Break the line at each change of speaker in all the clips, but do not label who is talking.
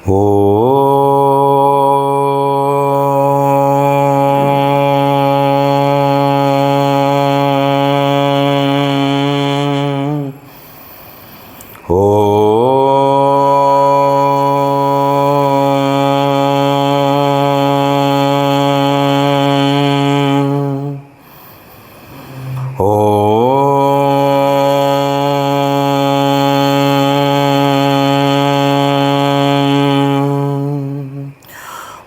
हो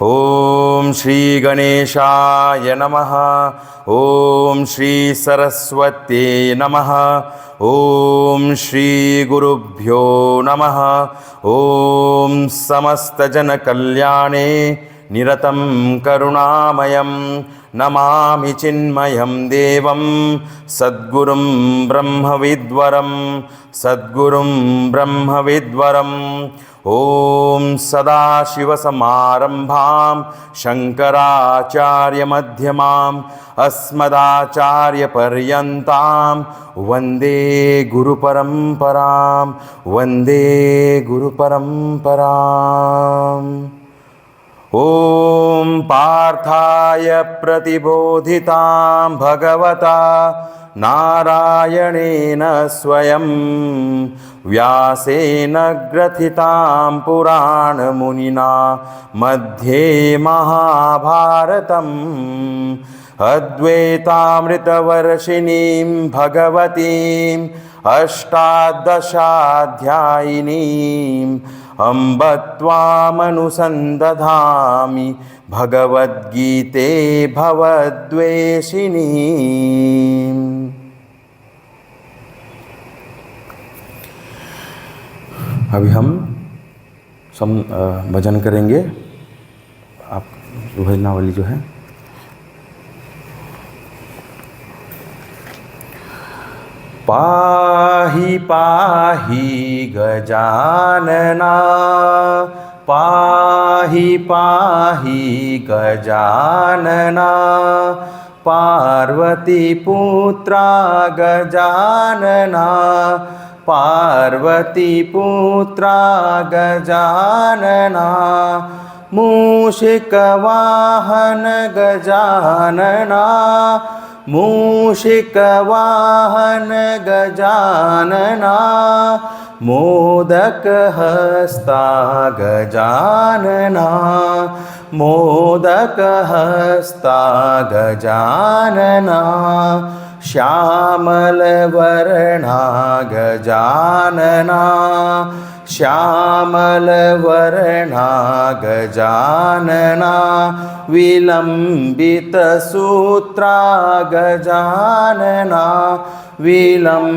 ओम श्री गणेशाय नमः। ओम श्री सरस्वती नमः। ओम श्री गुरुभ्यो नमः। ओम समस्त जन कल्याणे निरतं करुणामयं नमामि चिन्मयं देवं सद्गुरुं ब्रह्मविद्वरं सद्गुरुं ब्रह्मविद्वरम्। ओम सदाशिवसमारंभां शंकराचार्यमध्यमाम् अस्मदाचार्यपर्यन्तां वन्दे गुरुपरम्परां वन्दे गुरुपरम्पराम्। ओम पार्थाय प्रतिबोधितां भगवता नारायणेन स्वयं व्यासेन ग्रथितां पुराणमुनिना मध्ये महाभारतम् अद्वैतामृतवर्षिणीं भगवतीम् अष्टादशाध्यायिनीम् अम्ब त्वामनुसन्दधामि भगवद्गीते भवद्वेषिणीम्। अभी हम भजन करेंगे। आप भजनावली जो है पाहि पाहि गजानना पाहि पाहि गजानना पार्वती पुत्रा गजानना पार्वती पुत्रा गजानना मूषिकवाहन गजानना मूषिकवाहन गजानना मोदकहस्ता गजानना मोदकहस्ता गजानना श्यामलवर्णा गजानना श्यामलवर्णा गजानना विलम्बितसूत्रा गजानना विलम्बितसूत्रा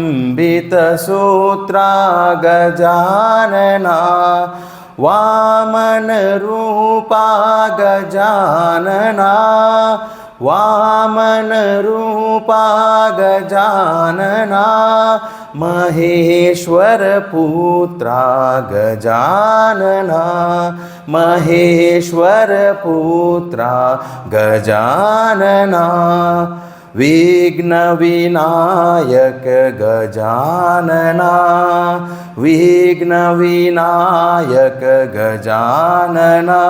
गजानना वामनरूपा गजानना वामनरूपा गजानना महेश्वरपुत्रा गजानना महेश्वरपुत्रा गजानना विघ्नविनायक गजानना विघ्नविनायक गजानना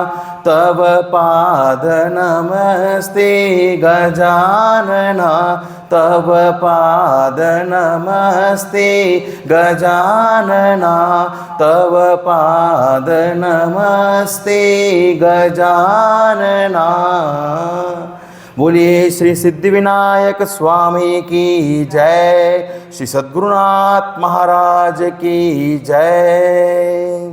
तव पाद नमस्ते गजानना तव पाद नमस्ते गजानना तव पाद नमस्ते गजानना। बोलिए श्री सिद्धिविनायक स्वामी की जय। श्री सद्गुरुनाथ महाराज की जय।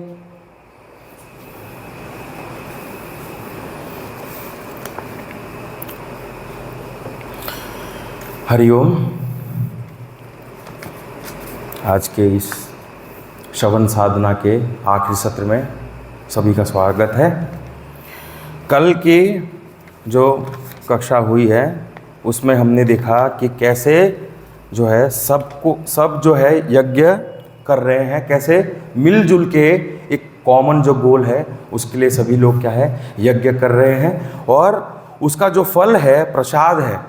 हरिओम। आज के इस श्रवण साधना के आखिरी सत्र में सभी का स्वागत है। कल की जो कक्षा हुई है उसमें हमने देखा कि कैसे जो है सब जो है यज्ञ कर रहे हैं, कैसे मिलजुल के एक कॉमन जो गोल है उसके लिए सभी लोग क्या है यज्ञ कर रहे हैं। और उसका जो फल है प्रसाद है,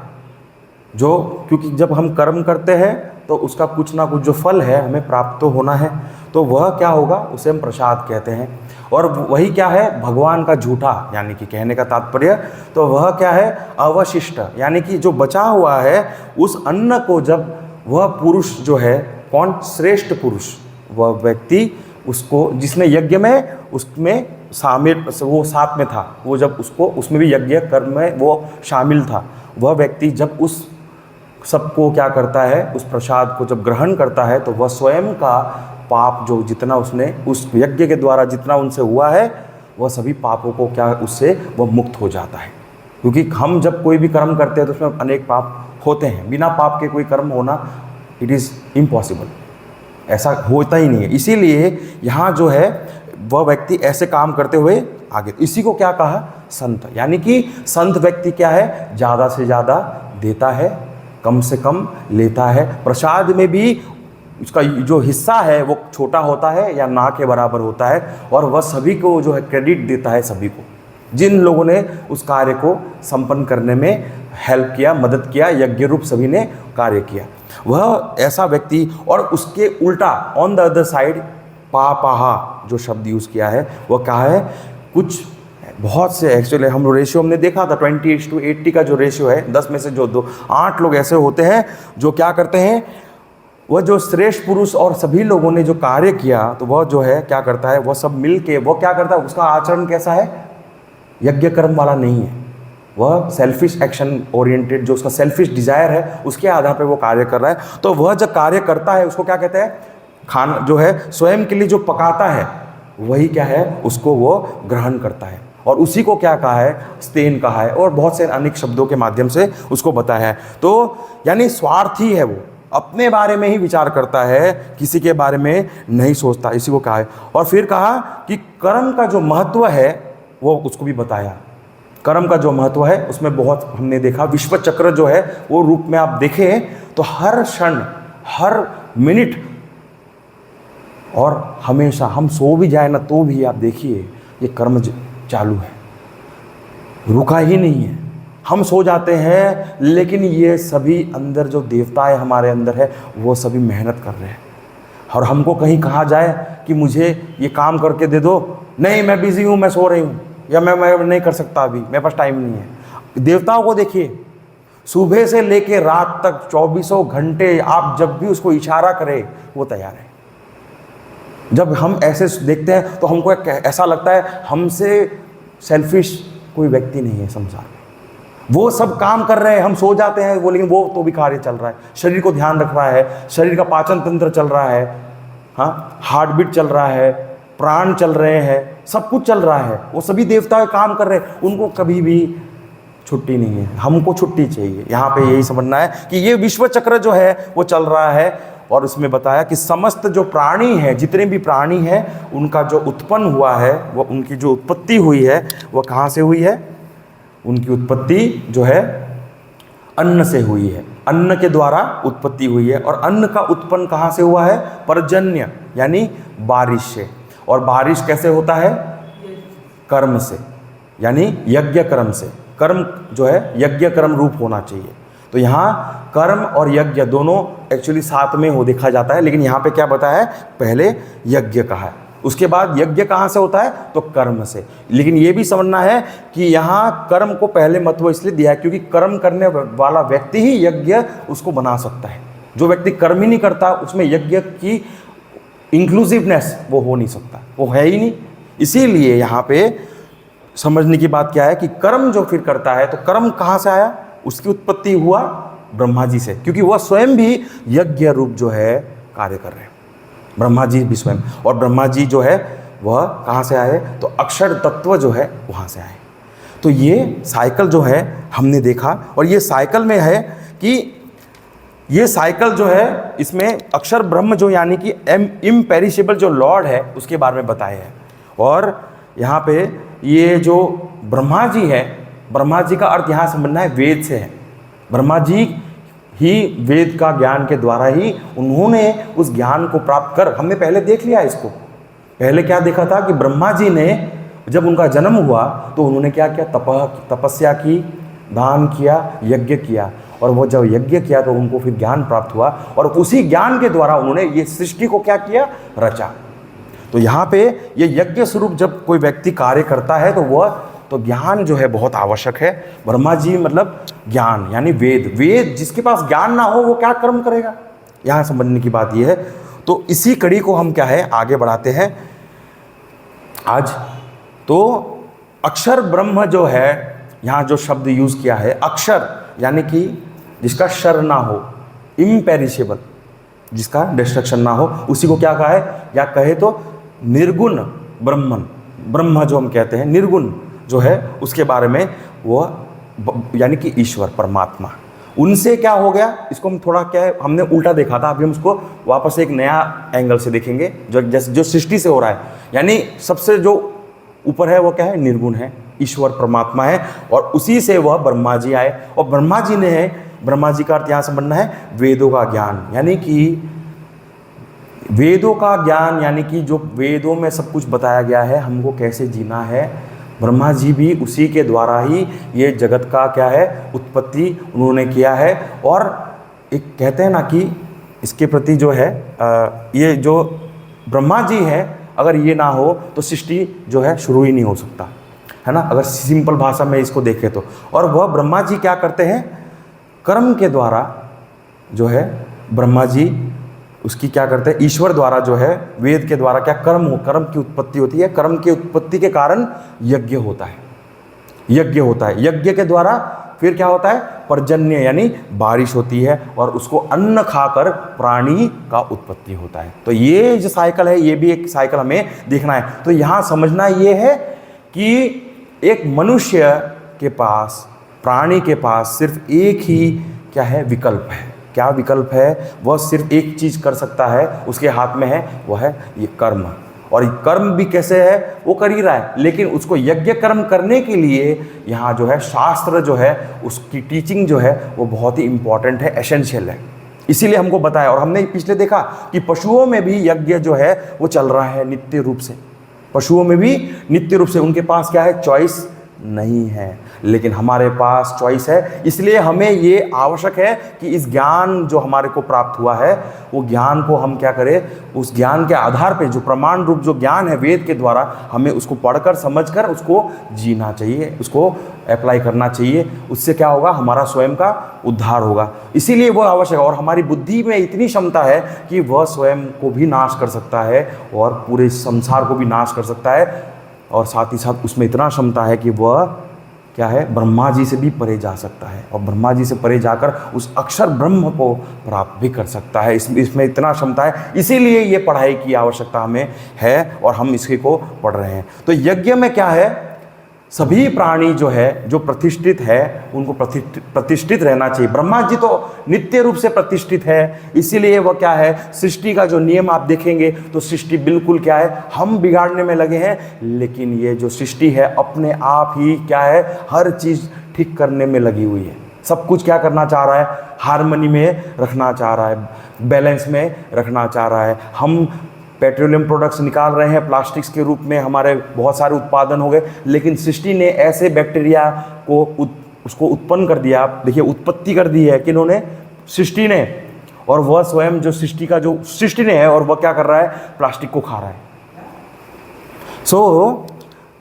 जो क्योंकि जब हम कर्म करते हैं तो उसका कुछ ना कुछ जो फल है हमें प्राप्त तो होना है, तो वह क्या होगा उसे हम प्रसाद कहते हैं। और वही क्या है, भगवान का झूठा, यानी कि कहने का तात्पर्य तो वह क्या है, अवशिष्ट, यानी कि जो बचा हुआ है उस अन्न को जब वह पुरुष जो है, कौन, श्रेष्ठ पुरुष, वह व्यक्ति उसको जिसने यज्ञ में उसमें शामिल, वो साथ में था, वो जब उसको उसमें भी यज्ञ कर्म में वो शामिल था, वह व्यक्ति जब उस सबको क्या करता है, उस प्रसाद को जब ग्रहण करता है तो वह स्वयं का पाप जो जितना उसने उस यज्ञ के द्वारा जितना उनसे हुआ है, वह सभी पापों को क्या उससे वह मुक्त हो जाता है। क्योंकि हम जब कोई भी कर्म करते हैं तो उसमें अनेक पाप होते हैं, बिना पाप के कोई कर्म होना इट इज़ इम्पॉसिबल, ऐसा होता ही नहीं है। इसीलिए यहाँ जो है वह व्यक्ति ऐसे काम करते हुए आगे, इसी को क्या कहा, संत, यानी कि संत व्यक्ति क्या है, ज़्यादा से ज़्यादा देता है, कम से कम लेता है। प्रसाद में भी उसका जो हिस्सा है वो छोटा होता है या ना के बराबर होता है, और वह सभी को जो है क्रेडिट देता है, सभी को जिन लोगों ने उस कार्य को संपन्न करने में हेल्प किया, मदद किया, यज्ञ रूप सभी ने कार्य किया, वह ऐसा व्यक्ति। और उसके उल्टा ऑन द अदर साइड पापाहा जो शब्द यूज़ किया है वह क्या है, कुछ बहुत से एक्चुअली हम रेशियो हमने देखा था 20:80 का जो रेशियो है, 10 में से जो 8 लोग ऐसे होते हैं जो क्या करते हैं, वह जो श्रेष्ठ पुरुष और सभी लोगों ने जो कार्य किया तो वह जो है क्या करता है, वह सब मिल के वह क्या करता है, उसका आचरण कैसा है, यज्ञ कर्म वाला नहीं है, वह सेल्फिश एक्शन ओरिएंटेड, जो उसका सेल्फिश डिजायर है उसके आधार पर वो कार्य कर रहा है। तो वह जब कार्य करता है उसको क्या कहते हैं, खाना जो है स्वयं के लिए जो पकाता है वही क्या है, उसको वो ग्रहण करता है, और उसी को क्या कहा है, स्तेन कहा है, और बहुत से अनेक शब्दों के माध्यम से उसको बताया है। तो यानी स्वार्थी है, वो अपने बारे में ही विचार करता है, किसी के बारे में नहीं सोचता, इसी को कहा है। और फिर कहा कि कर्म का जो महत्व है वो उसको भी बताया, कर्म का जो महत्व है उसमें बहुत हमने देखा, विश्व चक्र जो है वो रूप में आप देखें तो हर क्षण, हर मिनट और हमेशा, हम सो भी जाए ना तो भी आप देखिए ये कर्म चालू है, रुका ही नहीं है। हम सो जाते हैं लेकिन ये सभी अंदर जो देवताएं हमारे अंदर है वो सभी मेहनत कर रहे हैं, और हमको कहीं कहा जाए कि मुझे ये काम करके दे दो, नहीं मैं बिजी हूँ, मैं सो रही हूँ, या मैं नहीं कर सकता, अभी मेरे पास टाइम नहीं है। देवताओं को देखिए, सुबह से लेके रात तक 24 घंटे आप जब भी उसको इशारा करें वो तैयार है। जब हम ऐसे देखते हैं तो हमको ऐसा लगता है हमसे सेल्फिश कोई व्यक्ति नहीं है संसार में, वो सब काम कर रहे हैं, हम सो जाते हैं वो, लेकिन वो तो भी कार्य चल रहा है, शरीर को ध्यान रख रहा है, शरीर का पाचन तंत्र चल रहा है, हाँ, हार्ट बीट चल रहा है, प्राण चल रहे हैं, सब कुछ चल रहा है, वो सभी देवता काम कर रहे हैं, उनको कभी भी छुट्टी नहीं है, हमको छुट्टी चाहिए। यहाँ पे यही समझना है कि ये विश्व चक्र जो है वो चल रहा है, और उसमें बताया कि समस्त जो प्राणी है, जितने भी प्राणी हैं, उनका जो उत्पन्न हुआ है, वो उनकी जो उत्पत्ति हुई है वो कहाँ से हुई है, उनकी उत्पत्ति जो है अन्न से हुई है, अन्न के द्वारा उत्पत्ति हुई है। और अन्न का उत्पन्न कहाँ से हुआ है, पर्जन्य यानी बारिश से, और बारिश कैसे होता है, कर्म से, यानी यज्ञ कर्म से। कर्म जो है यज्ञ कर्म रूप होना चाहिए। तो यहाँ कर्म और यज्ञ दोनों एक्चुअली साथ में हो देखा जाता है, लेकिन यहाँ पे क्या बताया है, पहले यज्ञ कहा है, उसके बाद यज्ञ कहाँ से होता है, तो कर्म से। लेकिन ये भी समझना है कि यहाँ कर्म को पहले महत्व इसलिए दिया है क्योंकि कर्म करने वाला व्यक्ति ही यज्ञ उसको बना सकता है। जो व्यक्ति कर्म ही नहीं करता उसमें यज्ञ की इंक्लूसिवनेस वो हो नहीं सकता, वो है ही नहीं। इसीलिए यहाँ पे समझने की बात क्या है कि कर्म जो फिर करता है, तो कर्म कहाँ से आया, उसकी उत्पत्ति हुआ ब्रह्मा जी से, क्योंकि वह स्वयं भी यज्ञ रूप जो है कार्य कर रहे हैं, ब्रह्मा जी भी स्वयं। और ब्रह्मा जी जो है वह कहाँ से आए, तो अक्षर तत्व जो है वहाँ से आए। तो ये साइकिल जो है हमने देखा, और ये साइकिल में है कि ये साइकिल जो है इसमें अक्षर ब्रह्म जो यानी कि इम्पेरिशेबल जो लॉर्ड है उसके बारे में बताया है। और यहाँ पे ये जो ब्रह्मा जी है, ब्रह्मा जी का अर्थ यहाँ समझना है वेद से है। ब्रह्मा जी ही वेद का ज्ञान के द्वारा ही उन्होंने उस ज्ञान को प्राप्त कर, हमने पहले देख लिया इसको, पहले क्या देखा था कि ब्रह्मा जी ने जब उनका जन्म हुआ तो उन्होंने क्या किया, तपस्या की, दान किया, यज्ञ किया, और वो जब यज्ञ किया तो उनको फिर ज्ञान प्राप्त हुआ, और उसी ज्ञान के द्वारा उन्होंने ये सृष्टि को क्या किया, रचा। तो यहाँ पे ये यज्ञ स्वरूप जब कोई व्यक्ति कार्य करता है तो वह तो ज्ञान जो है बहुत आवश्यक है। ब्रह्मा जी मतलब ज्ञान यानी वेद, वेद जिसके पास ज्ञान ना हो वो क्या कर्म करेगा, यहाँ समझने की बात यह है। तो इसी कड़ी को हम क्या है आगे बढ़ाते हैं आज। तो अक्षर ब्रह्म जो है, यहाँ जो शब्द यूज किया है अक्षर यानी कि जिसका शर ना हो, इम्पेरिशेबल, जिसका डिस्ट्रक्शन ना हो, उसी को क्या कहा है, या कहे तो निर्गुण ब्रह्मन, ब्रह्म जो हम कहते हैं निर्गुण जो है उसके बारे में वो यानी कि ईश्वर परमात्मा, उनसे क्या हो गया, इसको हम थोड़ा क्या है हमने उल्टा देखा था, अभी हम उसको वापस एक नया एंगल से देखेंगे। जो सृष्टि से हो रहा है, यानी सबसे जो ऊपर है वो क्या है, निर्गुण है, ईश्वर परमात्मा है, और उसी से वह ब्रह्मा जी आए। और ब्रह्मा जी ने है, ब्रह्मा जी का अर्थ यहाँ समझना है वेदों का ज्ञान, यानी कि वेदों का ज्ञान यानी कि जो वेदों में सब कुछ बताया गया है हमको कैसे जीना है, ब्रह्मा जी भी उसी के द्वारा ही ये जगत का क्या है उत्पत्ति उन्होंने किया है। और एक कहते हैं ना कि इसके प्रति जो है ये जो ब्रह्मा जी है, अगर ये ना हो तो सृष्टि जो है शुरू ही नहीं हो सकता, है ना, अगर सिंपल भाषा में इसको देखें तो। और वह ब्रह्मा जी क्या करते हैं, कर्म के द्वारा जो है ब्रह्मा जी उसकी क्या करते हैं, ईश्वर द्वारा जो है वेद के द्वारा क्या कर्म की उत्पत्ति होती है, कर्म की उत्पत्ति के कारण यज्ञ होता है, यज्ञ होता है, यज्ञ के द्वारा फिर क्या होता है, पर्जन्य यानी बारिश होती है, और उसको अन्न खाकर प्राणी का उत्पत्ति होता है। तो ये जो साइकिल है ये भी एक साइकिल हमें देखना है। तो यहाँ समझना ये है कि एक मनुष्य के पास, प्राणी के पास सिर्फ एक ही क्या है विकल्प है। क्या विकल्प है, वह सिर्फ एक चीज कर सकता है, उसके हाथ में है, वह है ये कर्म। और कर्म भी कैसे है, वो कर ही रहा है, लेकिन उसको यज्ञ कर्म करने के लिए यहाँ जो है शास्त्र जो है उसकी टीचिंग जो है वो बहुत ही इंपॉर्टेंट है, एसेंशियल है, इसीलिए हमको बताया। और हमने पिछले देखा कि पशुओं में भी यज्ञ जो है वो चल रहा है नित्य रूप से, पशुओं में भी नित्य रूप से, उनके पास क्या है, चॉइस नहीं है, लेकिन हमारे पास चॉइस है। इसलिए हमें ये आवश्यक है कि इस ज्ञान जो हमारे को प्राप्त हुआ है वो ज्ञान को हम क्या करें, उस ज्ञान के आधार पे जो प्रमाण रूप जो ज्ञान है वेद के द्वारा, हमें उसको पढ़कर समझकर उसको जीना चाहिए, उसको अप्लाई करना चाहिए। उससे क्या होगा, हमारा स्वयं का उद्धार होगा। इसीलिए वो आवश्यक है। और हमारी बुद्धि में इतनी क्षमता है कि वह स्वयं को भी नाश कर सकता है और पूरे संसार को भी नाश कर सकता है, और साथ ही साथ उसमें इतना क्षमता है कि वह क्या है, ब्रह्मा जी से भी परे जा सकता है, और ब्रह्मा जी से परे जाकर उस अक्षर ब्रह्म को प्राप्त भी कर सकता है। इसमें इतना क्षमता है, इसीलिए ये पढ़ाई की आवश्यकता हमें है और हम इसी को पढ़ रहे हैं। तो यज्ञ में क्या है, सभी प्राणी जो है जो प्रतिष्ठित है उनको प्रतिष्ठित रहना चाहिए। ब्रह्मा जी तो नित्य रूप से प्रतिष्ठित है, इसीलिए वह क्या है, सृष्टि का जो नियम आप देखेंगे तो सृष्टि बिल्कुल क्या है, हम बिगाड़ने में लगे हैं, लेकिन ये जो सृष्टि है अपने आप ही क्या है, हर चीज़ ठीक करने में लगी हुई है। सब कुछ क्या करना चाह रहा है, हार्मनी में रखना चाह रहा है, बैलेंस में रखना चाह रहा है। हम पेट्रोलियम प्रोडक्ट्स निकाल रहे हैं प्लास्टिक्स के रूप में, हमारे बहुत सारे उत्पादन हो गए, लेकिन सृष्टि ने ऐसे बैक्टीरिया को उसको उत्पन्न कर दिया। देखिए उत्पत्ति कर दी है किन्होंने, सृष्टि ने, और वह स्वयं जो सृष्टि का जो सृष्टि ने है, और वह क्या कर रहा है, प्लास्टिक को खा रहा है। सो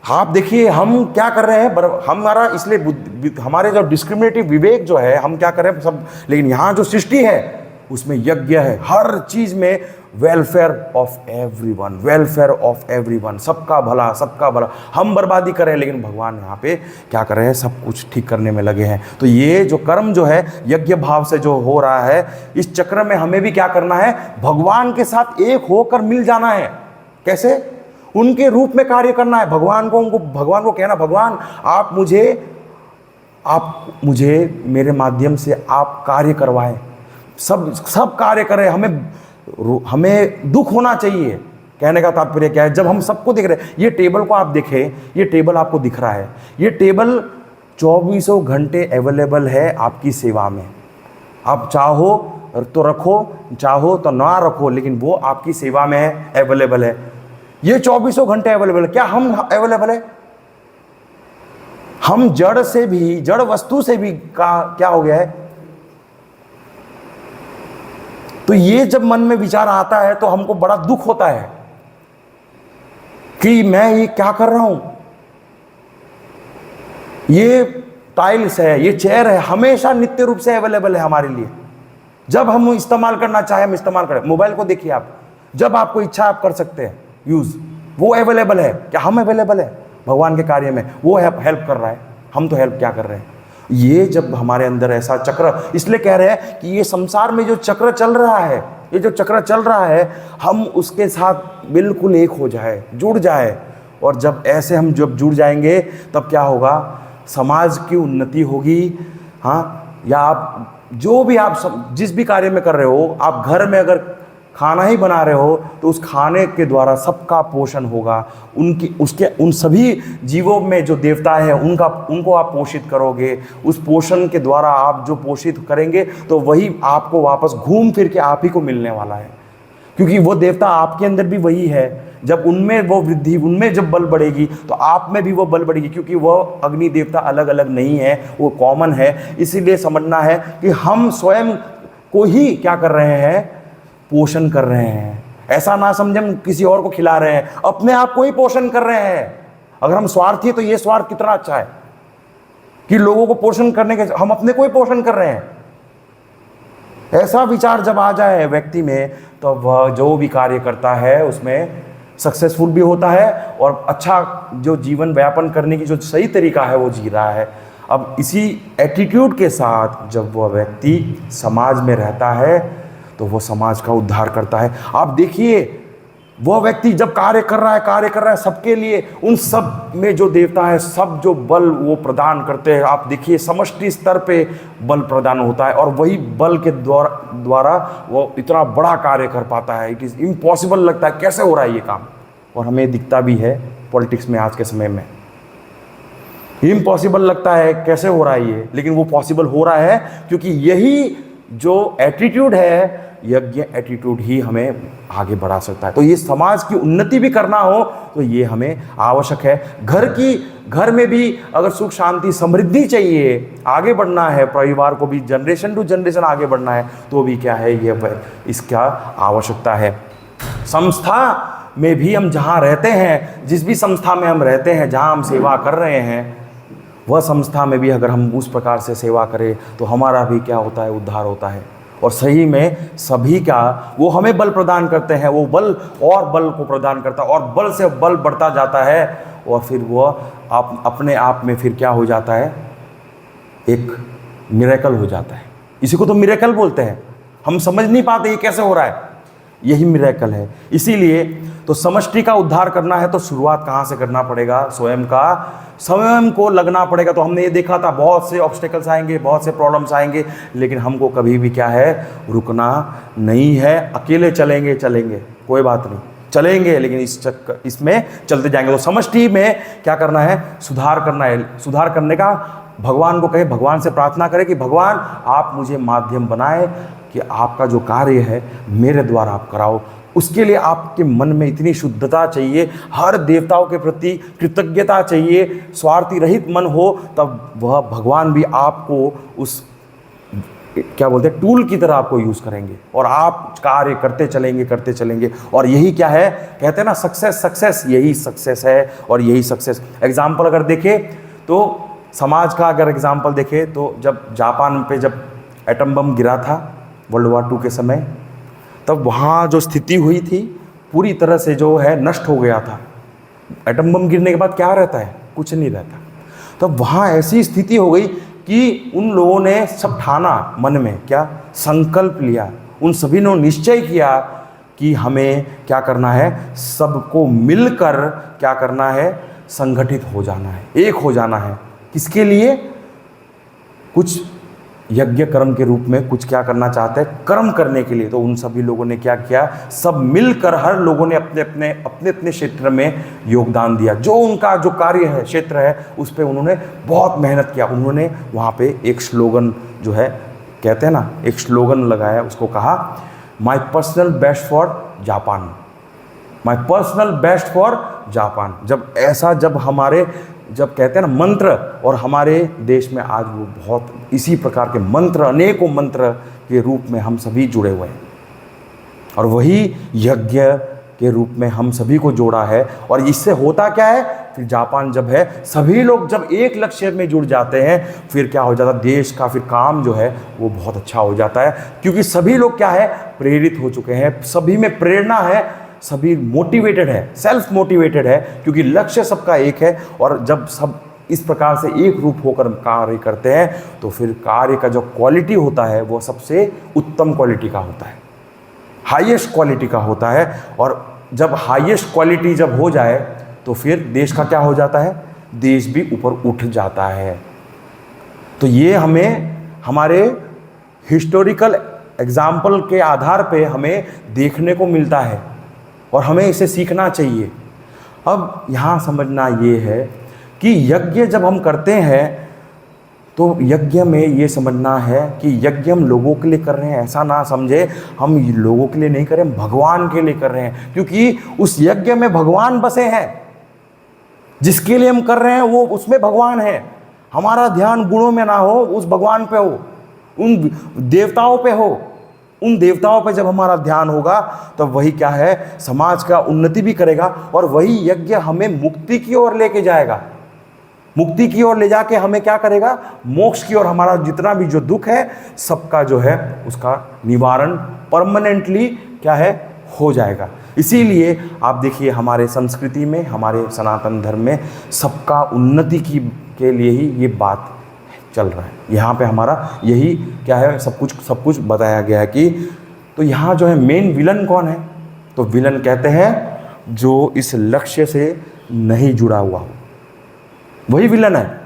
आप देखिए हम क्या कर रहे हैं, हमारा इसलिए हमारे जो डिस्क्रिमिनेटिव विवेक जो है, हम क्या कर रहे हैं सब, लेकिन यहाँ जो सृष्टि है उसमें यज्ञ है, हर चीज में welfare of everyone, welfare of everyone, सबका भला, सबका भला। हम बर्बादी कर रहे हैं, लेकिन भगवान यहाँ पे क्या कर रहे हैं, सब कुछ ठीक करने में लगे हैं। तो ये जो कर्म जो है यज्ञ भाव से जो हो रहा है, इस चक्र में हमें भी क्या करना है, भगवान के साथ एक होकर मिल जाना है। कैसे, उनके रूप में कार्य करना है। भगवान को कहना, भगवान आप मुझे मेरे माध्यम से आप कार्य करवाएं, सब कार्य करें। हमें दुख होना चाहिए। कहने का तात्पर्य क्या है, जब हम सबको देख रहे हैं, ये टेबल को आप देखें, ये टेबल आपको दिख रहा है, ये टेबल 24 घंटे अवेलेबल है आपकी सेवा में। आप चाहो तो रखो, चाहो तो ना रखो, लेकिन वो आपकी सेवा में है, अवेलेबल है। ये 24 घंटे अवेलेबल है। क्या हम अवेलेबल है? हम जड़ से भी, जड़ वस्तु से भी क्या हो गया है। तो ये जब मन में विचार आता है तो हमको बड़ा दुख होता है। कि मैं ये क्या कर रहा हूं, ये टाइल्स है, ये चेयर है, हमेशा नित्य रूप से अवेलेबल है हमारे लिए। जब हम इस्तेमाल करना चाहे हम इस्तेमाल करें। मोबाइल को देखिए आप, जब आपको इच्छा आप कर सकते हैं यूज, वो अवेलेबल है। क्या हम अवेलेबल है भगवान के कार्य में? वो हेल्प कर रहा है, हम तो हेल्प क्या कर रहे हैं? ये जब हमारे अंदर ऐसा चक्र, इसलिए कह रहे हैं कि ये संसार में जो चक्र चल रहा है, ये जो चक्र चल रहा है, हम उसके साथ बिल्कुल एक हो जाए, जुड़ जाए। और जब ऐसे हम जब जुड़ जाएंगे तब क्या होगा? समाज की उन्नति होगी। हाँ, या आप जो भी आप जिस भी कार्य में कर रहे हो, आप घर में अगर खाना ही बना रहे हो तो उस खाने के द्वारा सबका पोषण होगा। उन सभी जीवों में जो देवता है उनको आप पोषित करोगे। उस पोषण के द्वारा आप जो पोषित करेंगे तो वही आपको वापस घूम फिर के आप ही को मिलने वाला है, क्योंकि वो देवता आपके अंदर भी वही है। जब उनमें वो वृद्धि, उनमें जब बल बढ़ेगी तो आप में भी वो बल बढ़ेगी, क्योंकि वो अग्नि देवता अलग अलग नहीं है, वो कॉमन है। इसीलिए समझना है कि हम स्वयं को ही क्या कर रहे हैं? पोषण कर रहे हैं। ऐसा ना समझे हम किसी और को खिला रहे हैं, अपने आप को ही पोषण कर रहे हैं। अगर हम स्वार्थी है तो ये स्वार्थ कितना अच्छा है कि लोगों को पोषण करने के, हम अपने को ही पोषण कर रहे हैं। ऐसा विचार जब आ जाए व्यक्ति में तो वह जो भी कार्य करता है उसमें सक्सेसफुल भी होता है और अच्छा जो जीवन व्यापन करने की जो सही तरीका है वो जी रहा है। अब इसी एटीट्यूड के साथ जब वह व्यक्ति समाज में रहता है तो वो समाज का उद्धार करता है। आप देखिए, वह व्यक्ति जब कार्य कर रहा है सबके लिए, उन सब में जो देवता है, सब जो बल वो प्रदान करते हैं। आप देखिए, समष्टि स्तर पे बल प्रदान होता है और वही बल के द्वारा वो इतना बड़ा कार्य कर पाता है। इट इज़ इम्पॉसिबल लगता है कैसे हो रहा है ये काम, और हमें दिखता भी है पॉलिटिक्स में आज के समय में। इम्पॉसिबल लगता है कैसे हो रहा है ये, लेकिन वो पॉसिबल हो रहा है क्योंकि यही जो एटीट्यूड है, यज्ञ एटीट्यूड ही हमें आगे बढ़ा सकता है। तो ये समाज की उन्नति भी करना हो तो ये हमें आवश्यक है। घर में भी अगर सुख शांति समृद्धि चाहिए, आगे बढ़ना है, परिवार को भी जनरेशन टू जनरेशन आगे बढ़ना है, तो भी क्या है, ये इसका आवश्यकता है। संस्था में भी हम जहाँ रहते हैं, जिस भी संस्था में हम रहते हैं, जहाँ हम सेवा कर रहे हैं, वह संस्था में भी अगर हम उस प्रकार से सेवा करें तो हमारा भी क्या होता है? उद्धार होता है। और सही में सभी का वो हमें बल प्रदान करते हैं, वो बल और बल को प्रदान करता है और बल से बल बढ़ता जाता है और फिर वो अपने आप में फिर क्या हो जाता है? एक मिरेकल हो जाता है। इसी को तो मिरेकल बोलते हैं। हम समझ नहीं पाते ये कैसे हो रहा है, यही मिरेकल है। इसीलिए तो समष्टि का उद्धार करना है तो शुरुआत कहाँ से करना पड़ेगा? स्वयं को लगना पड़ेगा। तो हमने ये देखा था, बहुत से ऑब्स्टेकल्स आएंगे, बहुत से प्रॉब्लम्स आएंगे, लेकिन हमको कभी भी क्या है? रुकना नहीं है। अकेले चलेंगे कोई बात नहीं, चलेंगे, लेकिन इसमें चलते जाएंगे। तो समष्टि में क्या करना है? सुधार करना है। सुधार करने का भगवान को कहे, भगवान से प्रार्थना करें कि भगवान आप मुझे माध्यम बनाए कि आपका जो कार्य है मेरे द्वारा आप कराओ। उसके लिए आपके मन में इतनी शुद्धता चाहिए, हर देवताओं के प्रति कृतज्ञता चाहिए, स्वार्थी रहित मन हो, तब वह भगवान भी आपको उस क्या बोलते हैं टूल की तरह आपको यूज़ करेंगे और आप कार्य करते चलेंगे। और यही क्या है, कहते हैं ना, सक्सेस, यही सक्सेस है। और यही सक्सेस एग्जाम्पल अगर देखें तो समाज का अगर एग्जाम्पल देखें तो जब जापान पे जब एटम बम गिरा था वर्ल्ड वॉर 2 के समय, तब वहाँ जो स्थिति हुई थी पूरी तरह से जो है नष्ट हो गया था। एटम बम गिरने के बाद क्या रहता है? कुछ नहीं रहता। तब वहाँ ऐसी स्थिति हो गई कि उन लोगों ने सब ठाना, मन में क्या संकल्प लिया, उन सभी ने निश्चय किया कि हमें क्या करना है? सबको मिलकर क्या करना है? संगठित हो जाना है, एक हो जाना है। किसके लिए? कुछ यज्ञ कर्म के रूप में कुछ क्या करना चाहते हैं? कर्म करने के लिए। तो उन सभी लोगों ने क्या किया? सब मिलकर हर लोगों ने अपने अपने क्षेत्र में योगदान दिया। जो उनका जो कार्य है, क्षेत्र है, उस पर उन्होंने बहुत मेहनत किया। उन्होंने वहाँ पे एक स्लोगन जो है, कहते हैं ना, एक स्लोगन लगाया, उसको कहा my personal best for Japan, my personal best for Japan. जब कहते हैं ना मंत्र, और हमारे देश में आज वो बहुत इसी प्रकार के मंत्र, अनेकों मंत्र के रूप में हम सभी जुड़े हुए हैं। और वही यज्ञ के रूप में हम सभी को जोड़ा है। और इससे होता क्या है, फिर जापान जब है, सभी लोग जब एक लक्ष्य में जुड़ जाते हैं, फिर क्या हो जाता है, देश का फिर काम जो है वो बहुत अच्छा हो जाता है, क्योंकि सभी लोग क्या है, प्रेरित हो चुके हैं, सभी में प्रेरणा है, सभी मोटिवेटेड है, सेल्फ मोटिवेटेड है, क्योंकि लक्ष्य सबका एक है। और जब सब इस प्रकार से एक रूप होकर कार्य करते हैं तो फिर कार्य का जो क्वालिटी होता है वो सबसे उत्तम क्वालिटी का होता है, हाईएस्ट क्वालिटी का होता है। और जब हाईएस्ट क्वालिटी जब हो जाए तो फिर देश का क्या हो जाता है, देश भी ऊपर उठ जाता है। तो ये हमें हमारे हिस्टोरिकल एग्जाम्पल के आधार पे हमें देखने को मिलता है और हमें इसे सीखना चाहिए। अब यहाँ समझना ये है कि यज्ञ जब हम करते हैं तो यज्ञ में ये समझना है कि यज्ञ हम लोगों के लिए कर रहे हैं, ऐसा ना समझे हम लोगों के लिए नहीं कर रहे हैं, भगवान के लिए कर रहे हैं, क्योंकि उस यज्ञ में भगवान बसे हैं। जिसके लिए हम कर रहे हैं वो उसमें भगवान है। हमारा ध्यान गुणों में ना हो, उस भगवान पे हो, उन देवताओं पे हो। उन देवताओं पे जब हमारा ध्यान होगा तो वही क्या है, समाज का उन्नति भी करेगा और वही यज्ञ हमें मुक्ति की ओर लेके जाएगा। मुक्ति की ओर ले जाके हमें क्या करेगा, मोक्ष की ओर। हमारा जितना भी जो दुख है सबका जो है उसका निवारण परमानेंटली क्या है, हो जाएगा। इसीलिए आप देखिए हमारे संस्कृति में, हमारे सनातन धर्म में सबका उन्नति के लिए ही ये बात चल रहा है। यहाँ पे हमारा यही क्या है, सब कुछ बताया गया है कि तो यहाँ जो है मेन विलन कौन है, तो विलन कहते हैं जो इस लक्ष्य से नहीं जुड़ा हुआ हो, वही विलन है।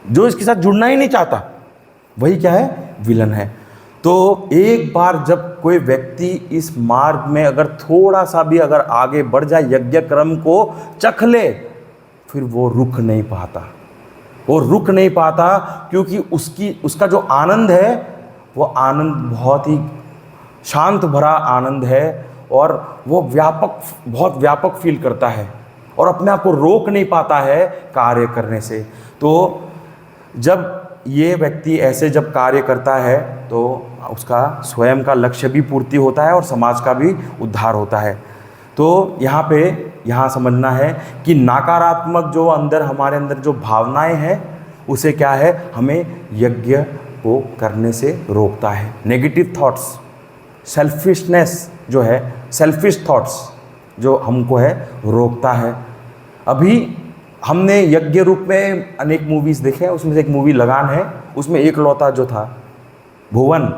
जो इसके साथ जुड़ना ही नहीं चाहता वही क्या है, विलन है। तो एक बार जब कोई व्यक्ति इस मार्ग में अगर थोड़ा सा भी अगर आगे बढ़ जाए, यज्ञ कर्म को चख ले, फिर वो रुक नहीं पाता। वो रुक नहीं पाता क्योंकि उसका जो आनंद है वो आनंद बहुत ही शांत भरा आनंद है और वो बहुत व्यापक फील करता है और अपने आप को रोक नहीं पाता है कार्य करने से। तो जब ये व्यक्ति ऐसे जब कार्य करता है तो उसका स्वयं का लक्ष्य भी पूर्ति होता है और समाज का भी उद्धार होता है। तो यहाँ समझना है कि नकारात्मक जो हमारे अंदर जो भावनाएं हैं उसे क्या है, हमें यज्ञ को करने से रोकता है। नेगेटिव थॉट्स, सेल्फिशनेस जो है, सेल्फिश थॉट्स जो हमको है रोकता है। अभी हमने यज्ञ रूप में अनेक मूवीज़ देखे हैं, उसमें से एक मूवी लगान है, उसमें एक लौता जो था भुवन,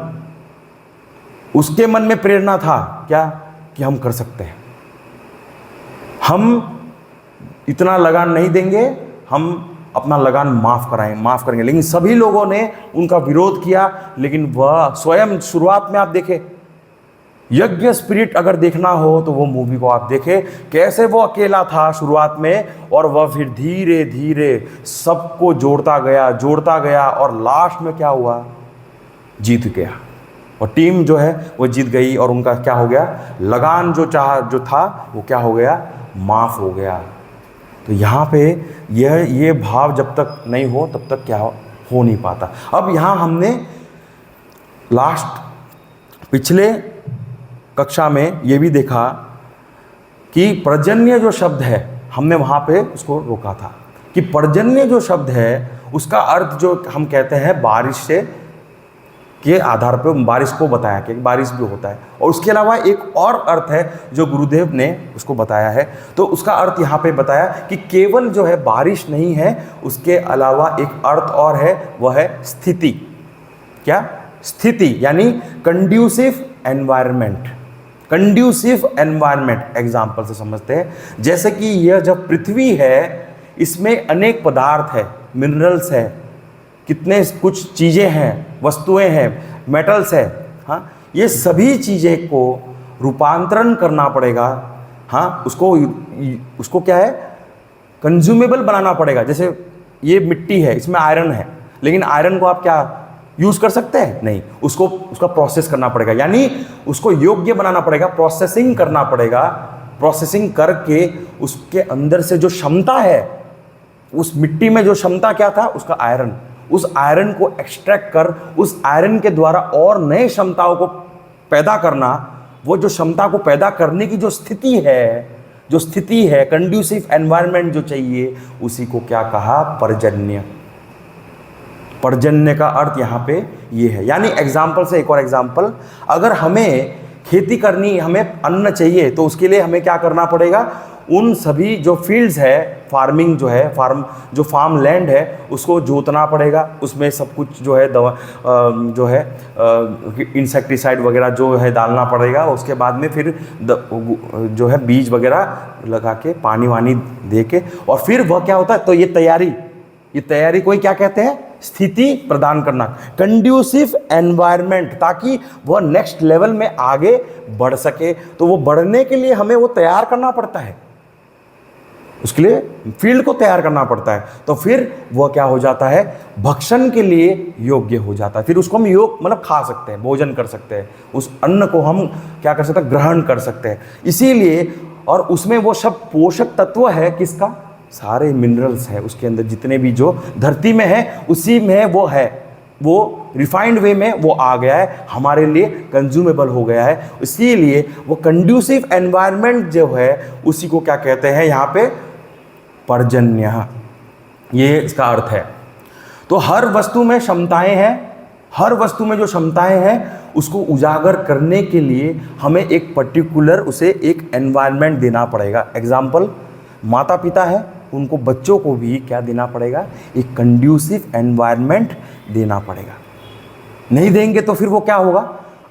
उसके मन में प्रेरणा था क्या, कि हम कर सकते हैं, हम इतना लगान नहीं देंगे, हम अपना लगान माफ़ करेंगे। लेकिन सभी लोगों ने उनका विरोध किया। लेकिन वह स्वयं शुरुआत में आप देखें, यज्ञ स्पिरिट अगर देखना हो तो वो मूवी को आप देखें, कैसे वो अकेला था शुरुआत में और वह फिर धीरे धीरे सबको जोड़ता गया और लास्ट में क्या हुआ, जीत गया और टीम जो है वो जीत गई और उनका क्या हो गया, लगान जो था वो क्या हो गया, माफ़ हो गया। तो यहाँ पे ये भाव जब तक नहीं हो तब तक क्या हो नहीं पाता। अब यहाँ हमने पिछले कक्षा में ये भी देखा कि पर्जन्य जो शब्द है, हमने वहाँ पे उसको रोका था कि पर्जन्य जो शब्द है उसका अर्थ जो हम कहते हैं बारिश से के आधार पर बारिश को बताया कि बारिश भी होता है। और उसके अलावा एक और अर्थ है जो गुरुदेव ने उसको बताया है, तो उसका अर्थ यहाँ पे बताया कि केवल जो है बारिश नहीं है, उसके अलावा एक अर्थ और है, वह है स्थिति। क्या स्थिति, यानी conducive environment. Conducive environment example से समझते हैं, जैसे कि यह जब पृथ्वी है इसमें अनेक पदार्थ है, मिनरल्स है, कितने कुछ चीज़ें हैं, वस्तुएं हैं, मेटल्स है, हाँ, ये सभी चीज़ें को रूपांतरण करना पड़ेगा। हाँ, उसको क्या है, कंज्यूमेबल बनाना पड़ेगा। जैसे ये मिट्टी है, इसमें आयरन है, लेकिन आयरन को आप क्या यूज़ कर सकते हैं, नहीं, उसका प्रोसेस करना पड़ेगा, यानी उसको योग्य बनाना पड़ेगा, प्रोसेसिंग करना पड़ेगा। प्रोसेसिंग करके उसके अंदर से जो क्षमता है, उस मिट्टी में जो क्षमता क्या था, उसका आयरन, उस आयरन को एक्सट्रैक्ट कर उस आयरन के द्वारा और नए क्षमताओं को पैदा करना, वो जो क्षमता को पैदा करने की जो स्थिति है कंड्यूसिव एनवायरनमेंट जो चाहिए, उसी को क्या कहा? पर्जन्य। पर्जन्य का अर्थ यहाँ पे ये है। यानी एग्जाम्पल से एक और एग्जाम्पल, अगर हमें खेती करनी, हमें अन्न चाहिए, तो उसके लिए हमें क्या करना पड़ेगा? उन सभी जो फील्ड्स है, फार्मिंग जो है, फार्म लैंड है, उसको जोतना पड़ेगा, उसमें सब कुछ जो है दवा जो है इंसेक्टिसाइड वगैरह जो है डालना पड़ेगा। उसके बाद में फिर जो है बीज वगैरह लगा के पानी वानी दे के, और फिर वह क्या होता है? तो ये तैयारी को क्या कहते हैं? स्थिति प्रदान करना, कंड्यूसिव एनवायरनमेंट, ताकि वह नेक्स्ट लेवल में आगे बढ़ सके। तो वो बढ़ने के लिए हमें वो तैयार करना पड़ता है, उसके लिए फील्ड को तैयार करना पड़ता है। तो फिर वह क्या हो जाता है? भक्षण के लिए योग्य हो जाता है। फिर उसको हम मतलब खा सकते हैं, भोजन कर सकते हैं, उस अन्न को हम क्या कर सकते हैं? ग्रहण कर सकते हैं। इसीलिए, और उसमें वो सब पोषक तत्व है किसका? सारे मिनरल्स है उसके अंदर, जितने भी जो धरती में है उसी में वो है, वो रिफाइंड वे में वो आ गया है, हमारे लिए कंज्यूमेबल हो गया है। इसीलिए वो कंड्यूसिव एनवायरनमेंट जो है उसी को क्या कहते हैं यहाँ पे? पर्जन्य। ये इसका अर्थ है। तो हर वस्तु में क्षमताएं हैं, हर वस्तु में जो क्षमताएं हैं उसको उजागर करने के लिए हमें एक पर्टिकुलर उसे एक एनवायरनमेंट देना पड़ेगा। एग्जाम्पल, माता पिता है, उनको बच्चों को भी क्या देना पड़ेगा? एक कंड्यूसिव एनवायरनमेंट देना पड़ेगा। नहीं देंगे तो फिर वो क्या होगा?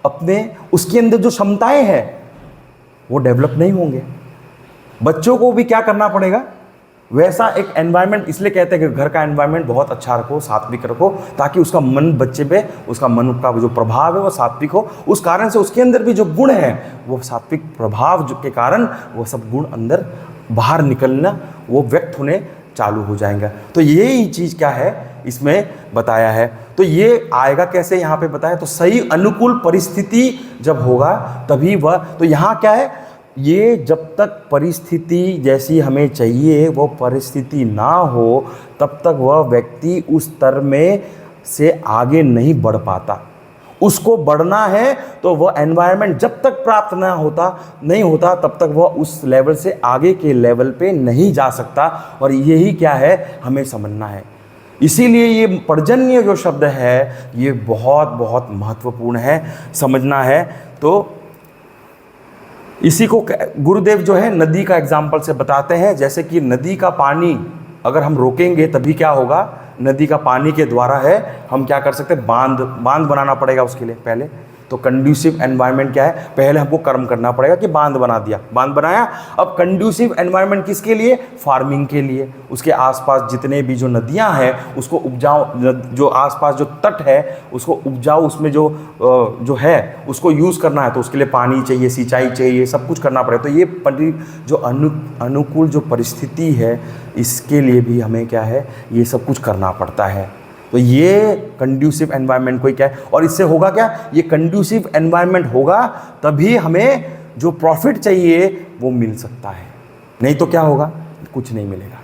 अपने उसके अंदर जो क्षमताएं हैं वो डेवलप नहीं होंगे। बच्चों को भी क्या करना पड़ेगा? वैसा एक एनवायरनमेंट, इसलिए कहते हैं कि घर का एनवायरनमेंट बहुत अच्छा रखो, सात्विक रखो, ताकि उसका मन बच्चे पे, उसका मन का जो प्रभाव है वो सात्विक हो। उस कारण से उसके अंदर भी जो गुण है वो सात्विक प्रभाव के कारण वो सब गुण अंदर बाहर निकलना, वो व्यक्त होने चालू हो जाएंगे। तो यही चीज़ क्या है इसमें बताया है। तो ये आएगा कैसे यहाँ पे बताया? तो सही अनुकूल परिस्थिति जब होगा तभी वह, तो यहाँ क्या है? ये जब तक परिस्थिति जैसी हमें चाहिए वो परिस्थिति ना हो, तब तक वह व्यक्ति उस स्तर में से आगे नहीं बढ़ पाता। उसको बढ़ना है तो वह एनवायरनमेंट जब तक प्राप्त नहीं होता तब तक वह उस लेवल से आगे के लेवल पे नहीं जा सकता। और यही क्या है हमें समझना है। इसीलिए ये पर्जन्य जो शब्द है ये बहुत बहुत महत्वपूर्ण है, समझना है। तो इसी को गुरुदेव जो है नदी का एग्जाम्पल से बताते हैं। जैसे कि नदी का पानी अगर हम रोकेंगे तभी क्या होगा? नदी का पानी के द्वारा है हम क्या कर सकते हैं? बांध बनाना पड़ेगा उसके लिए पहले। तो कंड्यूसिव एनवायरनमेंट क्या है? पहले हमको कर्म करना पड़ेगा कि बांध बना दिया, बांध बनाया। अब कंड्यूसिव एनवायरनमेंट किसके लिए? फार्मिंग के लिए। उसके आसपास जितने भी जो नदियां हैं उसको उपजाऊ, जो आसपास जो तट है उसको उपजाऊ, उसमें जो है उसको यूज़ करना है। तो उसके लिए पानी चाहिए, सिंचाई चाहिए, सब कुछ करना पड़ेगा। तो ये जो अनुकूल जो परिस्थिति है इसके लिए भी हमें क्या है? ये सब कुछ करना पड़ता है। तो ये कंड्यूसिव एनवायरनमेंट कोई क्या है? और इससे होगा क्या? ये कंड्यूसिव एनवायरनमेंट होगा तभी हमें जो प्रॉफिट चाहिए वो मिल सकता है, नहीं तो क्या होगा? कुछ नहीं मिलेगा।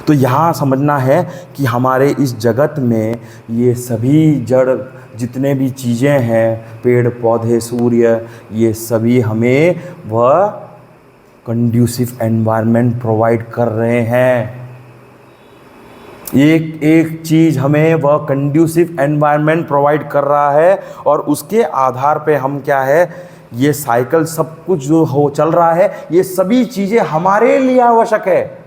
तो यहाँ समझना है कि हमारे इस जगत में ये सभी जड़ जितने भी चीज़ें हैं, पेड़ पौधे, सूर्य, ये सभी हमें वह कंड्यूसिव एनवायरनमेंट प्रोवाइड कर रहे हैं। एक एक चीज़ हमें वह कंड्यूसिव एनवायरनमेंट प्रोवाइड कर रहा है और उसके आधार पे हम क्या है, ये साइकिल सब कुछ जो चल रहा है ये सभी चीज़ें हमारे लिए आवश्यक है।